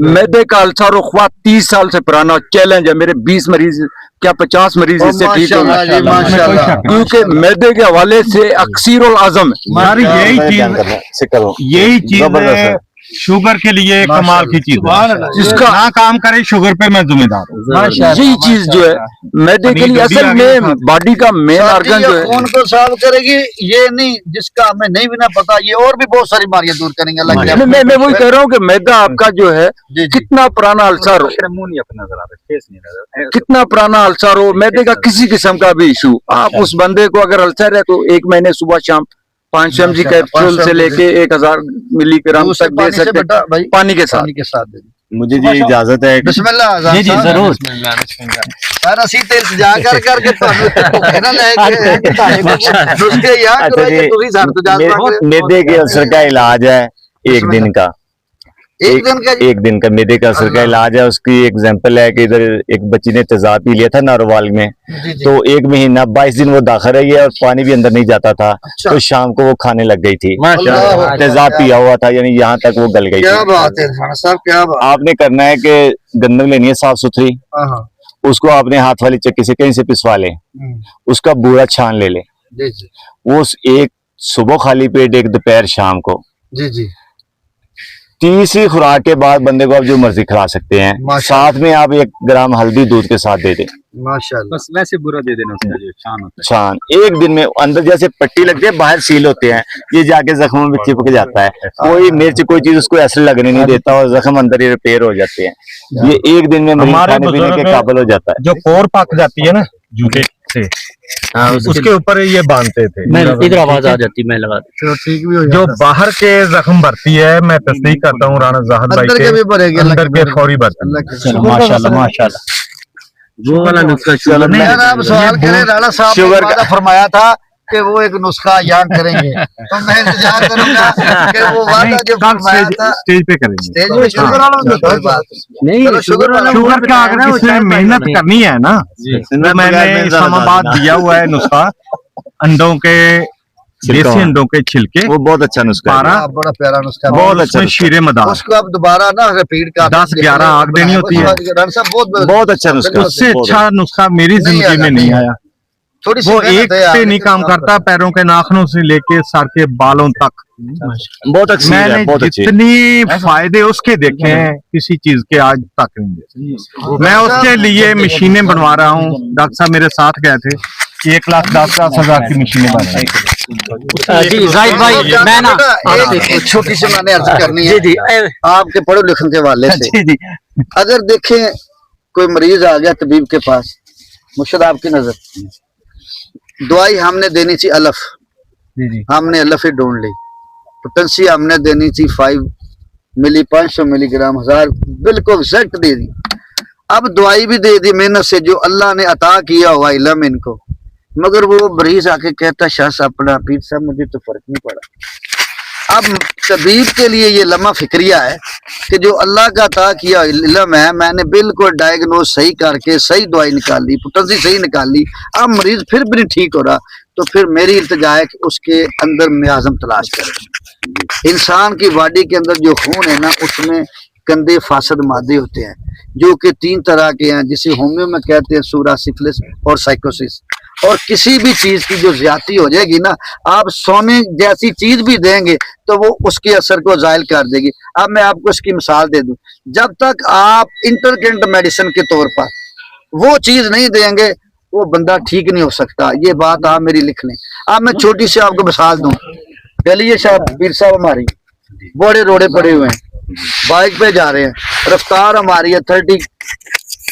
मैदे का अल्सर ख्वा 30 साल से पुराना चैलेंज है। मेरे 20 मरीज क्या 50 मरीज इससे ठीक है, क्योंकि मैदे के हवाले से अक्सीरुल आजम यही चीज शुगर के लिए कमाल की चीज है। जिसका ना काम करे शुगर पे मैं जिम्मेदार हूँ। यही चीज जो है मैदे के लिए असल में बॉडी का मेन ऑर्गन जो है, खून को साफ करेगी। ये नहीं जिसका हमें नहीं भी ना पता, ये और भी बहुत सारी बीमारियां दूर करेंगे। मैं वही कह रहा हूँ कि मैदा आपका जो है कितना पुराना अल्सर हो, कितना पुराना अल्सर हो, मैदे का किसी किस्म का भी इशू, आप उस बंदे को अगर अल्सर है तो 1 महीने सुबह शाम 500 mg कैप्सूल से लेके 1000 मिलीग्राम तक दे सकते हैं, पानी के साथ मुझे जी इजाजत है। बिस्मिल्लाह आजाद जी जी साहब। जरूर यार ਅਸੀਂ ਤੇ ਇੰਤਜ਼ਾਰ ਕਰਕੇ ਤੁਹਾਨੂੰ ਇੱਥੇ ਭੁੱਖੇ ਨਾ ਲੈ ਕੇ ਆਏ ਕਿ ਤੁਹਾਡੇ ਕੋਲ ਨੁਸਖੇ ਯਾਦ अच्छा ਕਰੋ जी, ਕਿ ਤੁਸੀਂ ਸਾਡੇ ਤੋਂ ਜਾਗ ਮੰਗ ਰਹੇ हो। मैदे के अल्सर का इलाज है एक दिन का। एक दिन का जी? एक दिन का मैदे का अल्सर का अल्लाह। इलाज है। उसकी एग्जांपल है कि इधर एक बच्ची ने तेजाब पी लिया था नारोवाल में, जी जी तो 1 महीना 22 दिन वो दाखिल रही है और पानी भी अंदर नहीं जाता था। अच्छा। तो शाम को वो खाने लग गई थी, अल्लाह। तेजाब पिया हुआ था, यानी यहाँ तक वो गल गई क्या थी। बात है राणा साहब, क्या बात। आपने करना है कि गंदम लेनी है साफ सुथरी, हाँ हाँ उसको आपने हाथ वाली चक्की से कहीं से पिसवा ले, उसका बूरा छान ले ले। जी जी वो एक सुबह खाली पेट, एक दोपहर शाम को, जी जी 30 खुराक के बाद बंदे को आप जो मर्जी खिला सकते हैं। माशाअल्लाह। साथ में आप 1 ग्राम हल्दी दूध के साथ दे दें, माशाल्लाह। बस वैसे बुरा दे देना उसका जो शान होता है। छान। 1 दिन में अंदर जैसे पट्टी लगती है, बाहर सील होते हैं, ये जाके जख्मों में चिपक जाता है। कोई मिर्च कोई चीज उसको ऐसे लगने नहीं देता और जख्म अंदर ही रिपेयर हो जाते हैं। ये 1 दिन में मरीज हमारे खाने पीने के बुजुर्ग काबिल हो जाता है। जो कोर पक जाती है ना जूते से, उसके ऊपर ये बांधते थे। मैं इधर आवाज आ जाती मैं लगा देता चलो ठीक भी हो जो जाता बाहर के जख्म भरती है, मैं तस्दीक करता हूँ राणा जाहिद भाई अंदर के भी भरेगी, अल्लाह अंदर के के भरेगी। फौरी बर्तन। अल्लाह के चलो माशाल्लाह माशाल्लाह वो वाला नुस्खा चलो मैं आप सवाल करें, राणा साहब ने शुगर वादा फरमाया था कि वो एक नुस्खा याद करेंगे, तो मैं इंतजार करूंगा कि वो वादा जो फरमाया था स्टेज पे करेंगे। स्टेज पे शुगर वाला कोई बात नहीं। चलो शुगर वाला शुगर का अगर किसी ने मेहनत करनी है ना, तो मैंने इस्लामाबाद दिया हुआ है नुस्खा, अंडों के, देसी अंडों के छिलके, वो बहुत अच्छा नुस्खा है। पारा, बड़ा प्यारा नुस्खा है। बहुत अच्छा उसमें नुस्खा। शीरे मदार, उसको आप दोबारा ना रिपीट कर 10-11 आग देनी होती है। राणा साहब बहुत अच्छा नुस्खा। उससे अच्छा नुस्खा मेरी जिंदगी में नहीं आया। थोड़ी सी वो मेहनत एक है यार, से नहीं लेकिन काम करता, पैरों के नाखूनों से लेके सर के बालों तक। बहुत अच्छी है, मैंने बहुत अच्छी। जितनी फायदे उसके देखे हैं किसी चीज के आज तक नहीं देखे। मैं उसके लिए मशीनें बनवा रहा हूँ। डॉक्टर साहब मेरे साथ गए थे, 1,10,10,000 की मशीनें बन रही हैं। जी जाहिद भाई मैं ना एक छोटी सी मैंने अर्ज करनी है जी जी आपके पढ़े लिखने के हवाले से। जी जी अगर देखें कोई मरीज आ गया तबीब के पास, मुर्शिद आपकी नजर, दवाई हमने देनी थी अलफ, हमने अलफ ही ढूंढ ली, पोटेंसी हमने देनी थी 5 मिली 500 मिलीग्राम 1000, बिल्कुल एग्जैक्ट दे दी। अब दवाई भी दे दी मेहनत से, जो अल्लाह ने अता किया हुआ इल्म इनको, मगर वो मरीज आके कहता शख्स अपना पीर साहब मुझे तो फर्क नहीं पड़ा। अब तबीब के लिए ये लम्हा फिक्रिया है कि जो अल्लाह का अता किया इल्म है, मैंने बिल्कुल डायग्नोज सही करके सही दवाई निकाल ली, पोटेंसी सही निकाल ली, अब मरीज फिर भी नहीं ठीक हो रहा, तो फिर मेरी इल्तिजा है कि उसके अंदर मियाज़म तलाश करें। इंसान की बॉडी के अंदर जो खून है ना, उसमें गंदे फासद मादे होते हैं जो कि 3 तरह के हैं, जिसे होम्यो में कहते हैं सूरा, सिफिलिस और साइकोसिस। और किसी भी चीज की जो ज्यादती हो जाएगी ना, आप सोने जैसी चीज भी देंगे तो वो उसके असर को जायल कर देगी। अब मैं आपको इसकी मिसाल दे दूं, जब तक आप इंटरकेंट मेडिसिन के तौर पर वो चीज नहीं देंगे, वो बंदा ठीक नहीं हो सकता। ये बात आप मेरी लिख लें। अब मैं छोटी सी आपको मिसाल दूं, चलिए साहब, पीर साहब हमारी बड़े रोड़े पड़े हुए हैं, बाइक पे जा रहे हैं, रफ्तार हमारी है 30,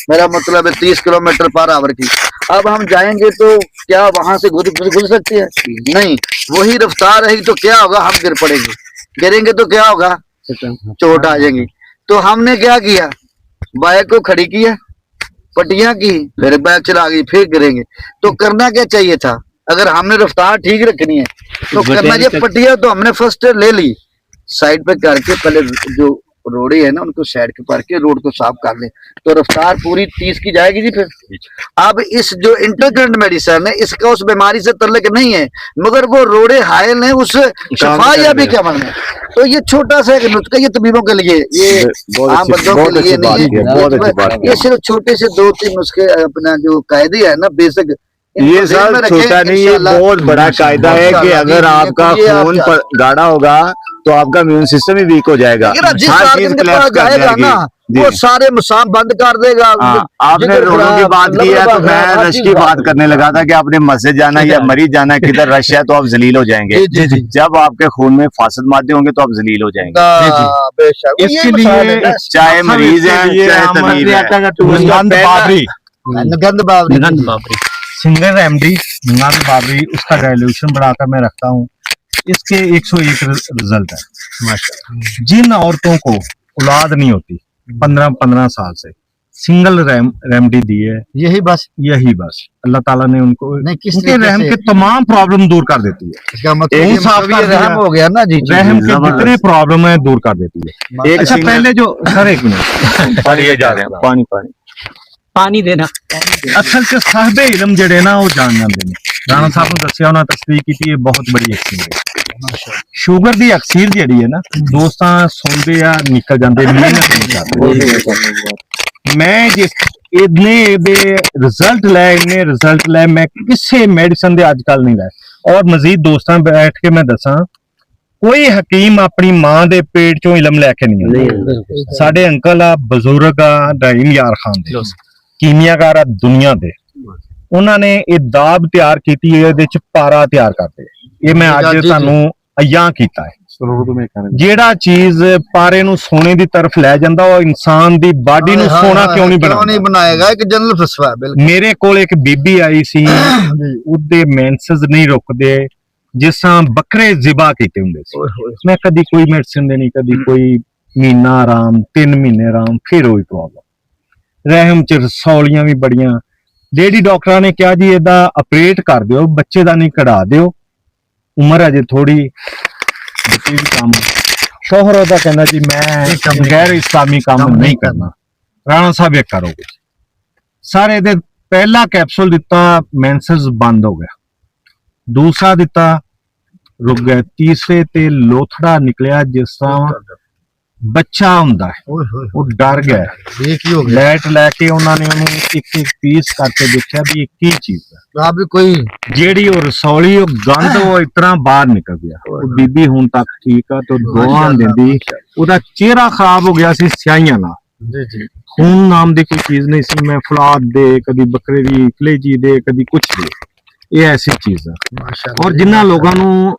मेरा मतलब है 30 किलोमीटर पर आवर की। अब हम जाएंगे तो क्या वहां से घुस सकती है? नहीं। वही रफ्तार रहेगी तो क्या होगा, हम गिर पड़ेंगे, गिरेंगे तो क्या होगा, चोट आ जाएगी। तो हमने क्या किया, बाइक को खड़ी किया, पट्टियां की, फिर बाइक चला गई, फिर गिरेंगे। तो करना क्या चाहिए था, अगर हमने रफ्तार ठीक रखनी है तो करना चाहिए, पट्टियां तो हमने फर्स्ट ले ली, साइड पे करके पहले जो रोडे है ना उनको साइड पे करके रोड को साफ कर ले, तो रफ्तार पूरी 30 की जाएगी जी। फिर अब इस जो इंटरकरेंट मेडिसिन है, इसका उस बीमारी से तल्लुक नहीं है, मगर वो रोडे हायल है, उस शफाया भी क्या मालूम है। तो ये छोटा सा एक नुस्खा, ये तबीबों के लिए, ये आम बंदों के लिए नहीं है। ये सिर्फ छोटे से 2-3 नुस्खे अपना जो कायदे है ना बेसिक, ये सर छोटा नहीं, ये बहुत बड़ा कायदा है कि अगर आपका खून गाढ़ा होगा तो आपका इम्यून सिस्टम ही वीक हो जाएगा, जिस आदमी के पास जाएगा ना वो सारे मुसाम बंद कर देगा। आपने रोडों की बात की है तो मैं रश की बात करने लगा था कि आपने मस्जिद जाना या मरीज जाना, किधर रश है तो आप जलील हो जाएंगे। जब आपके खून में फासद मादे होंगे तो आप जलील हो जाएंगे। इसके लिए चाहे मरीज है चाहे तबीब है, गंद बाबरी सिंगल रेमडी नंद बाबरी, उसका डायल्यूशन बढ़ाकर मैं रखता हूँ। इसके 101 रिजल्ट है। जिन औरतों को औलाद नहीं होती, 15 साल से सिंगल रेमेडी दी है, यही बस यही बस। अल्लाह ताला ने उनको नहीं किस उनके तरीके रहम से? के तमाम प्रॉब्लम दूर कर देती है। इसका मतलब खून ये साफ मतलब ये कर दिया। रहम हो गया ना जी जी, रहम जी, के जबरदस्त। जितने प्रॉब्लम है दूर कर देती है। एक अच्छा सिंगल- पहले जो सर एक मिनट पानी ये जा रहे हैं, पानी पानी पानी देना। असल च साहबे इलम जड़े ना वो जान जाते हैं। राणा साहब ने दसिया उन्हें तस्दीक की ये बहुत बड़ी अक्सीर है। शुगर दी अक्सीर जड़ी है ना दोस्तां सुनते या निकल जाते मेहनत नहीं करते। मैं जिस इतने रिजल्ट लै मैं किसी मेडिसिन दे अजकल नहीं लै और मजीद दोस्तां बैठ के मैं दसा कोई हकीम अपनी मां दे पेट चों इलम लैके नहीं आंदा। साडे अंकल आ बजुर्ग आ रहीम यार खान दे कीमियाकार आ दुनिया दे उन्होंने ये दाब तैयार की पारा तैयार करते ये मैं अज सानू अयां कीता है। जेड़ा चीज पारे नु सोने दी तरफ लै जांदा वो इंसान दी बॉडी नु सोना क्यों नहीं बनाएगा एक जनरल फसवा है बिल्कुल। मेरे कोल एक बीबी आई सी उदे मेंसेस नहीं रुकदे जिस बकरे जिबा कीते हुंदे सी। मैं कदी कोई मेडिसिन देनी कदी कोई महीना आराम 3 महीने आराम फिर वही प्रॉब्लम रहम च रसौलियां भी बड़ियां। लेडी डॉक्टर ने कहा जी एदा ऑपरेट कर दियो बच्चे दा नहीं कढ़ा दियो उम्र अजे थोड़ी बच्चे भी काम शोहर ओदा कहना जी मैं गैर इस्लामी काम नहीं करना। राणा साहब ये करोगे सारे दे पहला कैप्सूल दिता मेंसेस बंद हो गया दूसरा दिता रुक गए तीसरे ते लोथड़ा निकलिया जिस तरह बच्चा हुंदा है वो डर गया एक ही हो गया लैट लैके उन्होंने एक पीस करके देखा भी की चीज है आप भी कोई जेड़ी वो रसौली वो गंद वो इतना बाहर निकल गया वो बीबी हुन तक ठीक है तो दुआ देंदी ओदा चेहरा खराब हो गया सी स्याहियां नाल जी जी खून नाम दी कोई चीज नहीं सी। मैं फलाद दे कदी बकरे दी कलेजी दे कदी कुछ दे ये ऐसी चीज है। माशाल्लाह और जिन्ना लोगों नु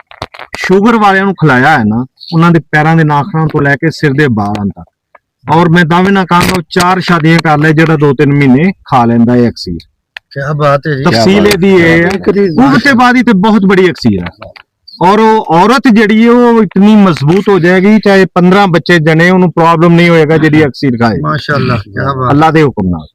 शुगर वालियां नु खिलाया है ना उन्हां दे पैरां दे नाखणां तो लैके सिर दे बालां तक और मैं दावे ना कहूंगा 4 शादियां कर ले जेड़ा 2-3 महीने खा लेंदा है अक्सीर। क्या बात है जी तफसील दी है उगते बाद ही ते बहुत बड़ी अक्सीर है और वो औरत जड़ी है वो इतनी मजबूत हो जाएगी चाहे 15 बच्चे जने उन्हें प्रॉब्लम नहीं होएगा जेडी अक्सीर खाए माशाल्लाह क्या बात अल्लाह दे हुक्म नाल।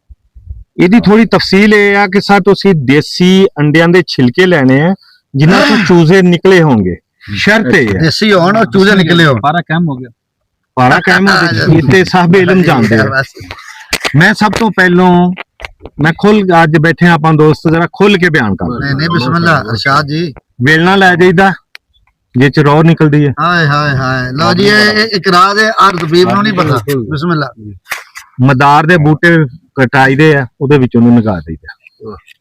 ਇਹਦੀ ਥੋੜੀ ਤਫਸੀਲ ਇਹ ਆ ਕਿ ਸਾ ਤੁਸੀਂ ਦੇਸੀ ਅੰਡਿਆਂ ਦੇ ਛਿਲਕੇ ਲੈਣੇ ਆ ਜਿਨ੍ਹਾਂ ਤੋਂ ਚੂਜ਼ੇ ਨਿਕਲੇ ਹੋਣਗੇ ਸ਼ਰਤ ਇਹ ਹੈ देसी होन और चूजे निकले हो पारा कैम हो गया ਪਾਰਾ ਕਾਇਮ ਹੋ ਇੱਥੇ ਸਾਹਬੇ ਇਲਮ ਜਾਣਦੇ ਆ। ਮੈਂ ਸਭ ਤੋਂ ਪਹਿਲਾਂ ਮੈਂ ਖੁੱਲ ਅੱਜ ਬੈਠੇ ਆਪਾਂ ਦੋਸਤ ਜਰਾ ਖੁੱਲ ਕੇ ਬਿਆਨ ਕਰ नहीं नहीं बिस्मिल्लाह इरशाद जी ਵੇਲਣਾ ਲੈ ਜਾਈਦਾ ਜੇ ਚ ਰੋਹ ਨਿਕਲਦੀ ਹੈ हाय हाय हाय लो जी ये इकरार है और तबीब नु नहीं पता बिस्मिल्लाह ਮਦਾਰ ਦੇ ਬੂਟੇ ਕਟਾਈਦੇ ਆ ਉਹਦੇ ਵਿੱਚ ਉਹਨੂੰ ਨਿਕਾਲ ਦਈਦਾ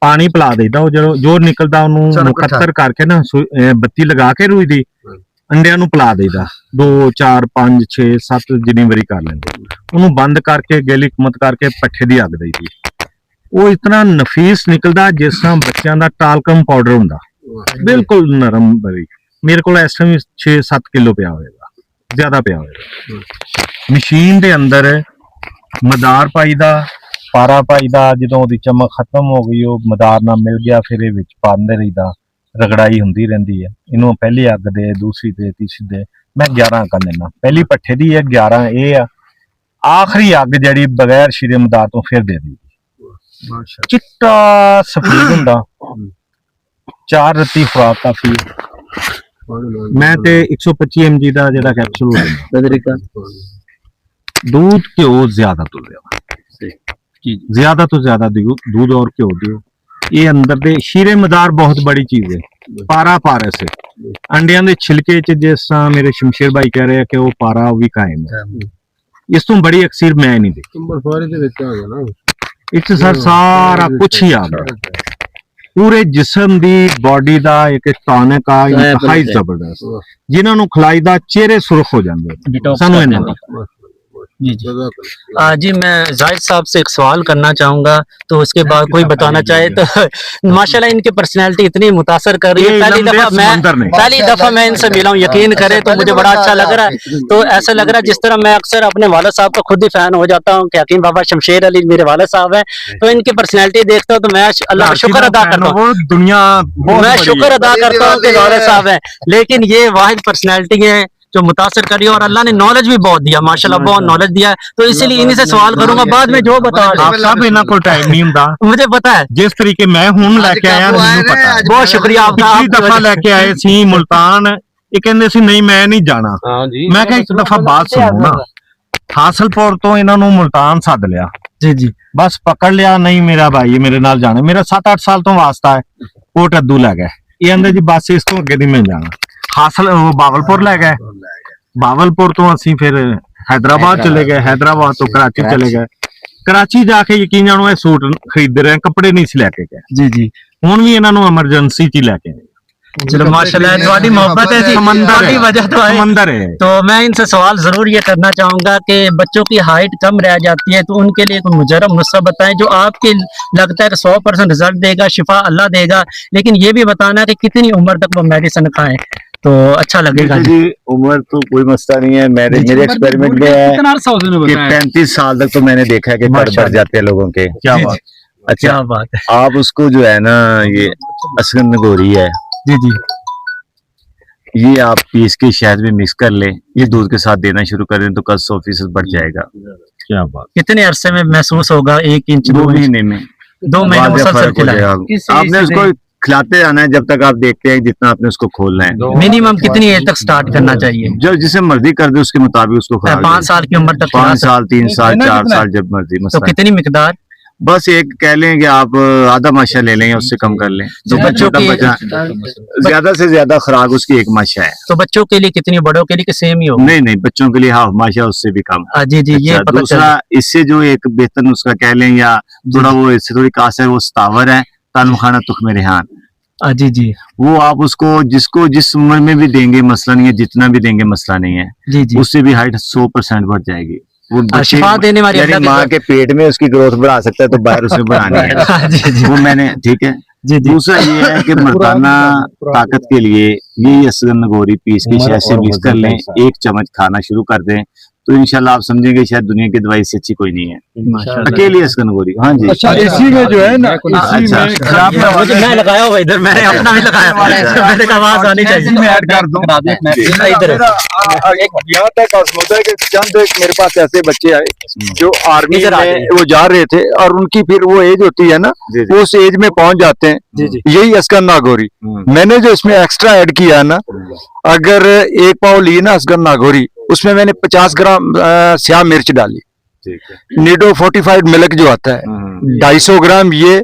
ਪਾਣੀ ਪਿਲਾ ਦਈਦਾ ਉਹ ਜੋ ਨਿਕਲਦਾ ਉਹਨੂੰ ਮੁਕੱਤਰ ਕਰਕੇ ਨਾ ਬੱਤੀ ਲਗਾ ਕੇ ਰੂਈ ਦੀ ਅੰਡਿਆਂ ਨੂੰ ਪਿਲਾ ਦਈਦਾ 2 4 5 6 7 ਜਿੰਨੀ ਵਾਰੀ ਕਰ ਲੈਂਦੇ ਉਹਨੂੰ ਬੰਦ ਕਰਕੇ ਗੈਲੀ ਕੁਮਤ ਕਰਕੇ ਪੱਠੇ ਦੀ ਅੱਗ ਦਈਦੀ ਉਹ ਇਤਨਾ ਨਫੀਸ ਨਿਕਲਦਾ ਜਿਸ ਤਰ੍ਹਾਂ ਬੱਚਿਆਂ ਦਾ ਟਾਲਕਮ ਪਾਊਡਰ ਹੁੰਦਾ ਬਿਲਕੁਲ ਨਰਮ ਬਰੀ ਮੇਰੇ ਕੋਲ ਇਸ ਟਾਈਮ 6-7 ਕਿਲੋ ਪਿਆ ਹੋਵੇਗਾ ਜ਼ਿਆਦਾ ਪਿਆ ਹੋਵੇਗਾ ਮਸ਼ੀਨ ਦੇ ਅੰਦਰ ਮਦਾਰ ਪਾਈਦਾ ਪਾਰਾ ਪਾਈਦਾ ਜਦੋਂ ਉਹਦੀ ਚਮਕ ਖਤਮ ਹੋ ਗਈ ਉਹ ਮਦਾਰ ਨਾਲ ਮਿਲ ਗਿਆ ਫਿਰ ਇਹ ਵਿੱਚ ਪਾਉਂਦੇ ਰਹੀਦਾ ਰਗੜਾਈ ਹੁੰਦੀ ਰਹਿੰਦੀ ਹੈ ਇਹਨੂੰ ਪਹਿਲੀ ਅੱਗ ਦੇ ਦੂਸਰੀ ਤੇ ਤੀਸਰੀ ਦੇ ਮੈਂ 11 ਕਰ ਲੈਣਾ ਪਹਿਲੀ ਪੱਠੇ ਦੀ ਹੈ 11 ਇਹ ਆ ਆਖਰੀ ਅੱਗ ਜਿਹੜੀ ਬਗੈਰ ਸ਼ੀਰੇ ਮਦਾਰ ਤੋਂ ਫਿਰ ਦੇ ਦੀ ਚਿੱਟਾ ਸਫੇਦ ਹੁੰਦਾ 4 ਰਤੀ ਖੁਰਾਕ ਕਾਫੀ ਮੈਂ ਤੇ 125 mg ਦਾ ਜਿਹੜਾ ਕੈਪਸੂਲ ਹੁੰਦਾ दूध घ्यो ज्यादा तो ज्यादा दूध और घ्यो दियो ये अंदर दे शीरे मदार बहुत बड़ी चीज है पारा पारे से अंडियां दे छिलके च जिस तरह मेरे शमशेर भाई कह रहे हैं कि वो पारा भी कायम है इस तो बड़ी अक्सीर मैं नहीं देखी इस सर सारा कुछ ही आ गया पूरे जिस्म दी बॉडी दा एक टॉनिक आ इंतहाई जबरदस्त जिन्हां नु खिलाईदा चेहरे सुर्ख हो जांदे सानू इन्ना जी जी जी मैं जाहिद साहब से एक सवाल करना चाहूंगा तो उसके बाद कोई बताना चाहे तो माशाल्लाह इनकी पर्सनैलिटी इतनी मुतासर कर रही है पहली दफा मैं इनसे मिला हूँ यकीन करे तो मुझे बड़ा अच्छा लग रहा है तो ऐसा लग रहा है जिस तरह मैं अक्सर अपने वालिद साहब का खुद ही फैन हो जाता हूँ कि हकीम बाबा शमशेर अली मेरे वालिद साहब है तो इनकी पर्सनैलिटी देखता हूँ तो मैं अल्लाह का शुक्र अदा करता हूँ दुनिया मैं शुक्र अदा करता हूँ कि वालिद साहब है लेकिन ये वाहिद पर्सनैलिटी है जो मुतासर करी और अल्लाह ने नॉलेज भी बहुत दिया, माशाल्लाह बहुत नॉलेज दिया है। तो इसीलिए इन्हीं से सवाल करूंगा, बाद में जो बता आप सब इन्हों को टाइम नहीं हुंदा, मुझे पता है। जिस तरीके मैं हुण लेके आया मैनूं पता है। बहुत शुक्रिया आपका। पिछली दफा लेके आए सी मुल्तान, ये कहंदे सी नहीं मैं नहीं जाना। मैं कहा एक दफा बात सुनो ना, हासिलपुर तो इन्हों नूं मुल्तान सद लिया जी जी, बस पकड़ लिया, नहीं मेरा भाई मेरे नाल जाना, मेरा 7-8 साल तो वास्ता है, कोट अद्दू लै गए, ये आंदे जी बस इस तो अगे नहीं मैं जाना। हासिल वो बावलपुर लै गए, बावलपुर तो असी फिर हैदराबाद चले गए, हैदराबाद तो कराची चले गए, कराची जाके यकीन जानो सूट खरीद रहे हैं, कपड़े नहीं सी लैके गए जी जी, हुण भी इन्हों एमरजेंसी च लैके गए। चलो माशाल्लाह, तुम्हारी मोहब्बत है, समंदर की वजह तो है। समंदर है। तो मैं इनसे सवाल जरूर ये करना चाहूंगा कि बच्चों की हाइट कम रह जाती है, तो उनके लिए कोई मुजरब नुस्खा बताएं जो आपके लगता है कि 100% रिजल्ट देगा, शिफा अल्लाह देगा, लेकिन ये भी बताना कि कितनी उम्र तक वो मेडिसिन खाएं तो अच्छा लगेगा। जी उम्र तो कोई मसला नहीं है, मेरे एक्सपेरिमेंट में है कि 35 साल तक तो मैंने देखा है कि कद बढ़ जाते हैं लोगों के। क्या बात, अच्छा क्या बात है। आप उसको जो है ना, ये असगन नगोरी है जी जी, ये आप पीस के शहद में मिक्स कर लें, ये दूध के साथ देना शुरू कर दें तो कल 100% बढ़ जाएगा। क्या बात, कितने अरसे में महसूस होगा? 1 इंच 2 2 महीने में 2 महीने बाद में मुसलसल फर्क हो खिलाएं। जाएगा। आपने उसको खिलाते रहना है जब तक आप देखते हैं जितना आपने उसको खोलना है। मिनिमम कितनी एज तक स्टार्ट करना चाहिए? जो जिसे मर्जी कर दे उसके मुताबिक उसको खुराक 5 दें। साल की उम्र तक खिला 5 साल 3 साल कितना 4 कितना? साल जब मर्जी, तो मसला कितनी मिकदार? बस एक कह लें कि आप आधा माशा ले लें या उससे कम कर लें तो बच्चों का बचा ज्यादा से ज्यादा खुराक उसकी 1 माशा है। तो बच्चों के लिए कितनी, बड़ों के लिए कि सेम ही होगा? नहीं नहीं, बच्चों के लिए हाफ माशा उससे भी कम। जी जी, ये अच्छा, पता चल। दूसरा इससे जो एक बेहतर नुस्खा कह लें या थोड़ा वो इससे थोड़ी कास है, वो सतावर है, तालम खाना तुख्म रेहान। जी जी वो आप उसको जिसको जिस उम्र में भी देंगे मसला नहीं है, जितना भी देंगे मसला नहीं है, जी जी, उससे भी हाइट 100% बढ़ जाएगी। वो बच्चे- शिफा देने वाली यानी अल्लाह की माँ के पेट में उसकी ग्रोथ बढ़ा सकता है तो बाहर उसमें बढ़ानी है। जी जी वो मैंने ठीक है। जी जी, दूसरा ये है कि मर्दाना ताकत के लिए ये असगन नगोरी पीस के शहद से मिक्स कर लें, 1 चम्मच खाना शुरू कर दें तो इंशाल्लाह आप समझेंगे शायद दुनिया की दवाई से अच्छी कोई नहीं है। अकेली असगन नगोरी। हाँ जी, अच्छा इसी में जो है ना, इसी अच्छा। में खराब मुझे मैं लगाया हुआ इधर, मैंने अपना भी लगाया, मैंने कहा आवाज आनी चाहिए। मैं ऐड कर दूं। इधर यहाँ तक होता है कि चंद एक मेरे पास ऐसे बच्चे आए जो आर्मी इधर आ में जाइए। वो जा रहे थे और उनकी फिर वो एज होती है ना, जी, जी। वो उस एज में पहुंच जाते हैं, जी जी, यही असगर नागौरी। मैंने जो इसमें एक्स्ट्रा ऐड किया है ना, अगर 1 पाव ली ना असगर नागौरी, उसमें मैंने 50 ग्राम स्याह मिर्च डाली, ठीक है। निडो फोर्टिफाइड मिल्क जो आता है 250 ग्राम ये,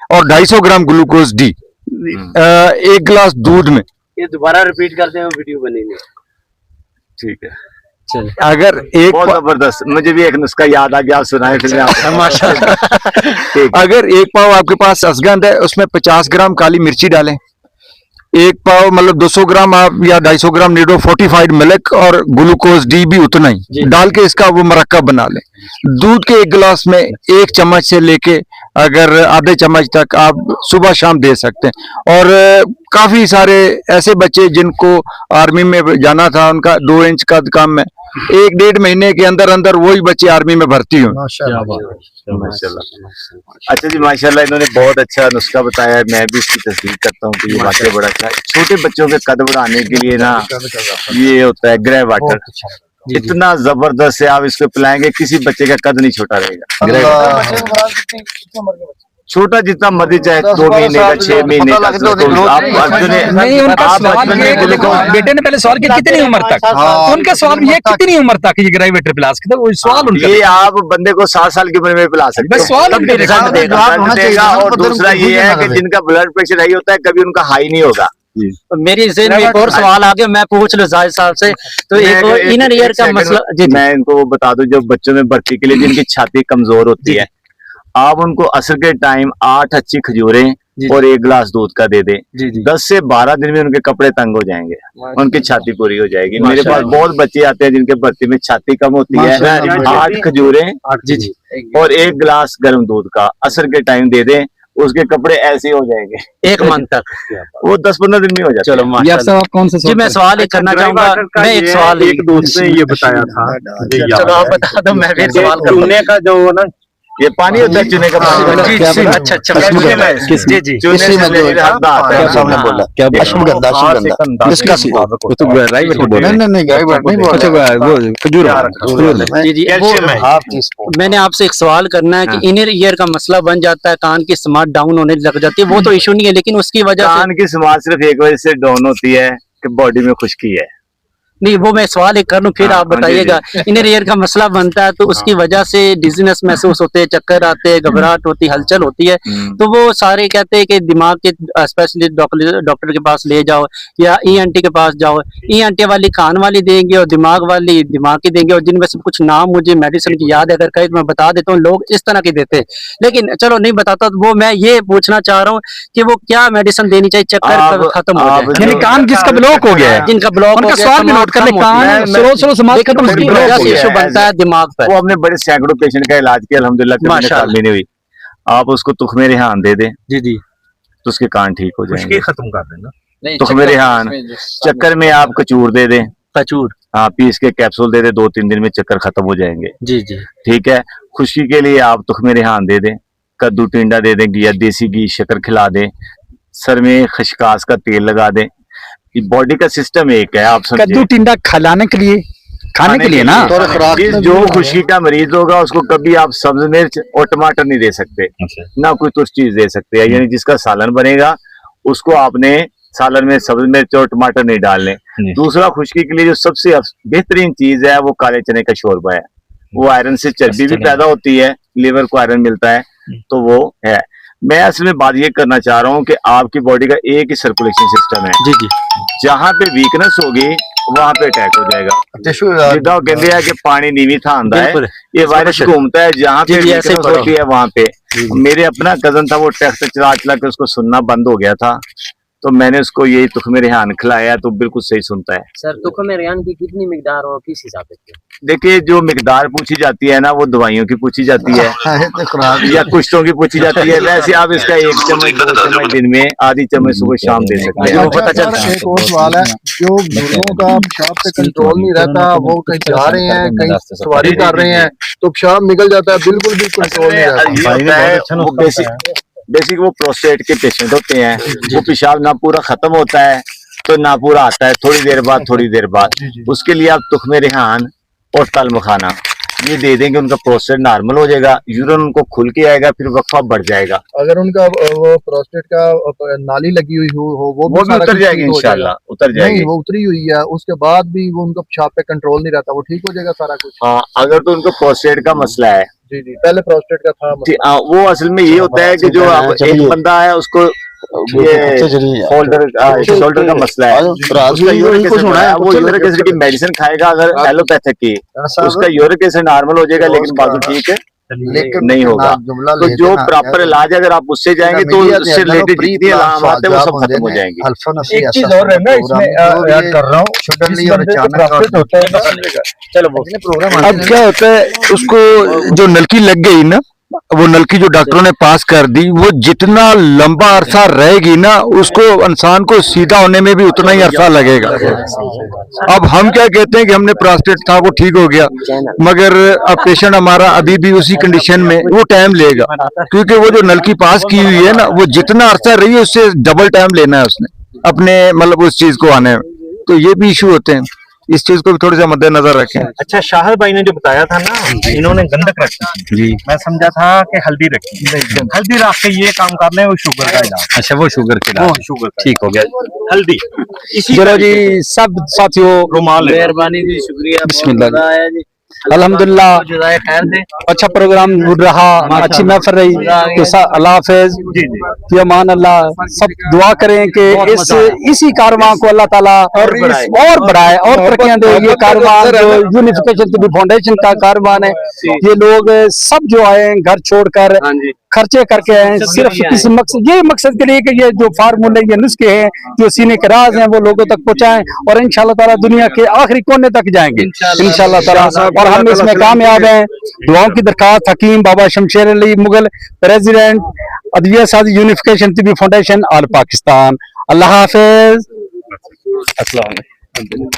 और 250 ग्राम ग्लूकोज डी 1 गिलास दूध में। ये दोबारा रिपीट करते हैं, वीडियो बनेगी। ठीक है, अगर एक बहुत जबरदस्त। मुझे भी एक नुस्खा याद आ गया, आप सुनाए फिर मैं आपको। माशाल्लाह। अगर 1 पाव आपके पास असगंद है, उसमें 50 ग्राम काली मिर्ची डालें, 1 पाव मतलब 200 ग्राम आप या 250 ग्राम निडो फोर्टिफाइड मिल्क और ग्लूकोज डी भी उतना ही डाल के इसका वो मरक्कब बना लें। दूध के 1 गिलास में 1 चम्मच से लेके अगर आधे चम्मच तक आप सुबह शाम दे सकते हैं। और काफी सारे ऐसे बच्चे जिनको आर्मी में जाना था, उनका 2 इंच का कम है, 1-1.5 महीने के अंदर अंदर वही बच्चे आर्मी में भर्ती हुए। माशाल्लाह। अच्छा जी, माशाल्लाह इन्होंने बहुत अच्छा नुस्खा बताया है, मैं भी इसकी तस्दीक करता हूँ कि ये वाकई बड़ा अच्छा है। छोटे बच्चों के कद बढ़ाने के लिए ना ये होता है ग्रे वाटर, इतना जबरदस्त है, आप इसको पिलाएंगे किसी बच्चे का कद नहीं छोटा रहेगा। ग्रे वाटर छोटा जितना मर्जी चाहे, 2 महीने का 6 महीने का, नहीं उनका सवाल ये है कि देखो, बेटे ने पहले सवाल किया कितनी उम्र तक, तो उनका सवाल ये कितनी उम्र तक ये ग्राइवेटर पिलास के, वो सवाल उनका ये आप बंदे को 7 साल की उम्र में पिला सकते बस सवाल उनका रिजल्ट देगा। और दूसरा ये है कि जिनका ब्लड प्रेशर हाई होता है कभी उनका हाई नहीं होगा। तो मेरी ज़हन में एक और सवाल आ गया, मैं पूछ लूं जाहिद साहब से। तो एक और इनर ईयर का मसला जी, मैं इनको बता दूं, जो बच्चों में भर्ती के लिए जिनकी छाती कमजोर होती है, आप उनको असर के टाइम 8 अच्छी खजूरें और 1 गिलास दूध का दे दें, 10 से 12 दिन में उनके कपड़े तंग हो जाएंगे, उनकी छाती पूरी हो जाएगी। मेरे पास बहुत बच्चे आते हैं जिनके भर्ती में छाती कम होती है, 8 खजूरें और 1 गिलास गर्म दूध का असर के टाइम दे दें, उसके कपड़े ऐसे हो जाएंगे 1 मंथ तक, वो 10-15 दिन में हो जाते हैं। चलो माशाल्लाह। आप कौन सा जी मैं सवाल एक करना चाहूंगा, मैं एक सवाल एक दोस्त ने ये बताया था, चलो आप बता दो, मैं फिर सवाल करूंगा। चूने का जो ना ये पानी होता है चूने का पानी। अच्छा जी जी चूने से रिलेटेड हरदा आता है। सामने बोला क्या अश्वगंधा अश्वगंधा इसका तो राइट बोल रहे हैं। नहीं नहीं गायबट नहीं बोल अच्छा वो खजूर जी जी वो हाफ टी स्पून मैंने आपसे एक सवाल करना है कि इनर ईयर का मसला बन जाता है, कान की स्मार्ट डाउन होने लग जाती है, वो तो इशू नहीं है, लेकिन उसकी वजह से कान की समाज सिर्फ एक वजह से डाउन होती है कि बॉडी में खुश्की है। नहीं, वो मैं सवाल एक कर लूं फिर हाँ, आप हाँ, जी, बताइएगा। इनर ईयर का मसला बनता है तो उसकी वजह से डिजीनेस महसूस होते हैं, चक्कर आते हैं, घबराहट होती है, हलचल होती है, तो वो सारे कहते हैं कि दिमाग के स्पेशलिस्ट डॉक्टर के पास ले जाओ या ईएनटी के पास जाओ। ईएनटी वाली कान वाली देंगे और दिमाग वाली दिमाग की देंगे, और जिनमें से कुछ नाम मुझे मेडिसिन की याद है, अगर कहे तो मैं बता देता हूँ, लोग इस तरह की देते हैं, लेकिन चलो नहीं बताता। तो वो मैं ये पूछना चाह रहा हूँ कि वो क्या मेडिसिन देनी चाहिए चक्कर खत्म हो जाए, यानी कान जिसका ब्लॉक हो गया है, जिनका ब्लॉक उनका सवाल भी नोट कर ले, कान स्लो समाज खत्म उसकी वजह से इशू बनता है दिमाग पर। वो हमने बड़े सैकड़ों पेशेंट का इलाज किया, अल्हम्दुलिल्लाह कभी माशाअल्लाह। निकाली नहीं हुई। आप उसको तुखमे रेहान दे दें जी जी तो उसके कान ठीक हो जाएंगे। खत्म कर देना। तुखमे रेहान चक्कर में आप कचूर दे दें, कचूर हाँ पीस के कैप्सूल दे दें, 2-3 दिन में चक्कर खत्म हो जाएंगे। जी जी ठीक है। खुश्की के लिए आप तुखमे रेहान दे दें, कद्दू टिंडा दे दें या देसी घी शक्कर खिला दें, सर में खशकास का तेल लगा दें। बॉडी का सिस्टम एक है, आप कद्दू समझे। टिंडा खिलाने के लिए, खाने के लिए ना। जो खुशी का मरीज होगा उसको कभी आप सब्ज मिर्च और टमाटर नहीं दे सकते, ना कोई तुझ चीज दे सकते हैं। यानी जिसका सालन बनेगा उसको आपने सालन में सब्ज मिर्च और टमाटर नहीं डालने। दूसरा, खुश्की के लिए जो सबसे बेहतरीन चीज है वो काले चने का शोरबा है। वो आयरन से चर्बी भी पैदा होती है, लीवर को आयरन मिलता है, तो वो है। मैं असल में बात ये करना चाह रहा हूँ कि आपकी बॉडी का एक ही सर्कुलेशन सिस्टम है। जी जी जहाँ पे वीकनेस होगी वहां पे अटैक हो जाएगा। जिदा कहते हैं कि पानी नीवी था आंदा है, ये वायरस घूमता है जहाँ पे जी, ऐसे वीकनेस पढ़ो। होती है वहां पे। मेरे अपना कजन था, वो ट्रैक्टर चला चला के उसको सुनना बंद हो गया था, तो मैंने उसको यही तुखमे रेहान खिलाया तो बिल्कुल सही सुनता है। सर तुखमे रेहान की कितनी मिकदार और किस हिसाब से? देखिए, जो मिकदार पूछी जाती है ना वो दवाइयों की पूछी जाती है या कुश्तों की पूछी जाती है। वैसे आप इसका 1 चम्मच 2 चम्मच दिन में, आधी चम्मच सुबह शाम दे सकते हैं। पता चलता है। एक और सवाल है, जो बुजुर्गों का पेशाब पे कंट्रोल नहीं रहता, वो कहीं जा रहे हैं, कहीं सवारी कर रहे हैं तो पेशाब निकल जाता है, बिल्कुल भी कंट्रोल नहीं रहता। ये होता है, वो बेसिक वो प्रोस्टेट के पेशेंट होते हैं, वो पेशाब ना पूरा खत्म होता है तो ना पूरा आता है, थोड़ी देर बाद। उसके लिए आप तुखमे रेहान और तल मखाना ये दे देंगे, उनका प्रोस्टेट नॉर्मल हो जाएगा, यूरिन उनको खुल के आएगा, फिर वक्फा बढ़ जाएगा। अगर उनका वो प्रोस्टेट का नाली लगी हुई हो वो भी सारा उतर कुछ जाएगी ठीक हो इंशाल्लाह, जाएगा। उतर जाएगी। नहीं, वो उतरी हुई है, उसके बाद भी वो उनका पेशाब पे कंट्रोल नहीं रहता, वो ठीक हो जाएगा सारा कुछ। हाँ, अगर तो उनको प्रोस्टेट का मसला है, जी जी, पहले प्रोस्टेट का था मसला। वो असल में ये होता है कि जो आप एक बंदा है उसको ये शोल्डर का मसला है, उसका यूरिक एसिड बढ़ा है, वो यूरिक एसिड की मेडिसिन खाएगा अगर एलोपैथिक की, उसका यूरिक एसिड नॉर्मल हो जाएगा, लेकिन बाजू ठीक है लेकिन नहीं होगा। तो जो प्रॉपर इलाज अगर आप उससे जाएंगे तो उससे रिलेटेड जितनी अलामत है वो सब खत्म हो जाएंगी। एक चीज और है ना इसमें ऐड कर रहा हूँ, शुगर ली और अचानक चलो प्रोग्राम अब क्या होता है, उसको जो नलकी लग गई ना, वो नलकी जो डॉक्टरों ने पास कर दी, वो जितना लंबा अरसा रहेगी ना, उसको इंसान को सीधा होने में भी उतना ही अरसा लगेगा। अब हम क्या कहते हैं कि हमने प्रोस्टेट था वो ठीक हो गया, मगर अब पेशेंट हमारा अभी भी उसी कंडीशन में, वो टाइम लेगा, क्योंकि वो जो नलकी पास की हुई है ना, वो जितना अरसा रही है उससे डबल टाइम लेना है उसने अपने मतलब उस चीज को आने में, तो ये भी इशू होते हैं। इस चीज को भी थोड़ा सा मद्देनजर रखें। अच्छा, शाहिद भाई ने जो बताया था ना, इन्होंने गंधक रखी जी, मैं समझा था कि हल्दी रखी, हल्दी रख के ये काम कर ले, वो शुगर का इलाज। अच्छा, वो शुगर के इलाज, शुगर ठीक हो गया। हल्दी इसी चलो जी, सब साथियों रुमाल है। मेहरबानी जी, शुक्रिया, बिस्मिल्लाह आया जी, अल्हम्दुलिल्लाह, जज़ाए खैर दे। अच्छा प्रोग्राम रहा, अच्छी महफिल रही, तो अल्लाह हाफिज, या मान अल्लाह। सब दुआ करें कि इसी कारवां को अल्लाह ताला और बढ़ाए और तरक्कियां दे। ये कारवां जो यूनिफिकेशन टीबी फाउंडेशन का कारवां है, ये लोग सब जो आए हैं घर छोड़कर खर्चे करके आए हैं, सिर्फ किसी मकसद, ये मकसद के लिए कि ये जो फार्मूले, ये नुस्खे हैं, जो सीने के राज हैं, वो लोगों तक पहुंचाएं और इंशाल्लाह ताला दुनिया के आखिरी कोने तक जाएंगे इंशाल्लाह ताला, और हम इसमें कामयाब हैं। दुआओं की दरखास्त हकीम बाबा शमशेर अली मुगल, प्रेसिडेंट अदविया साज unification TB foundation all Pakistan. Allah हाफिज, अस्सलाम वालेकुम।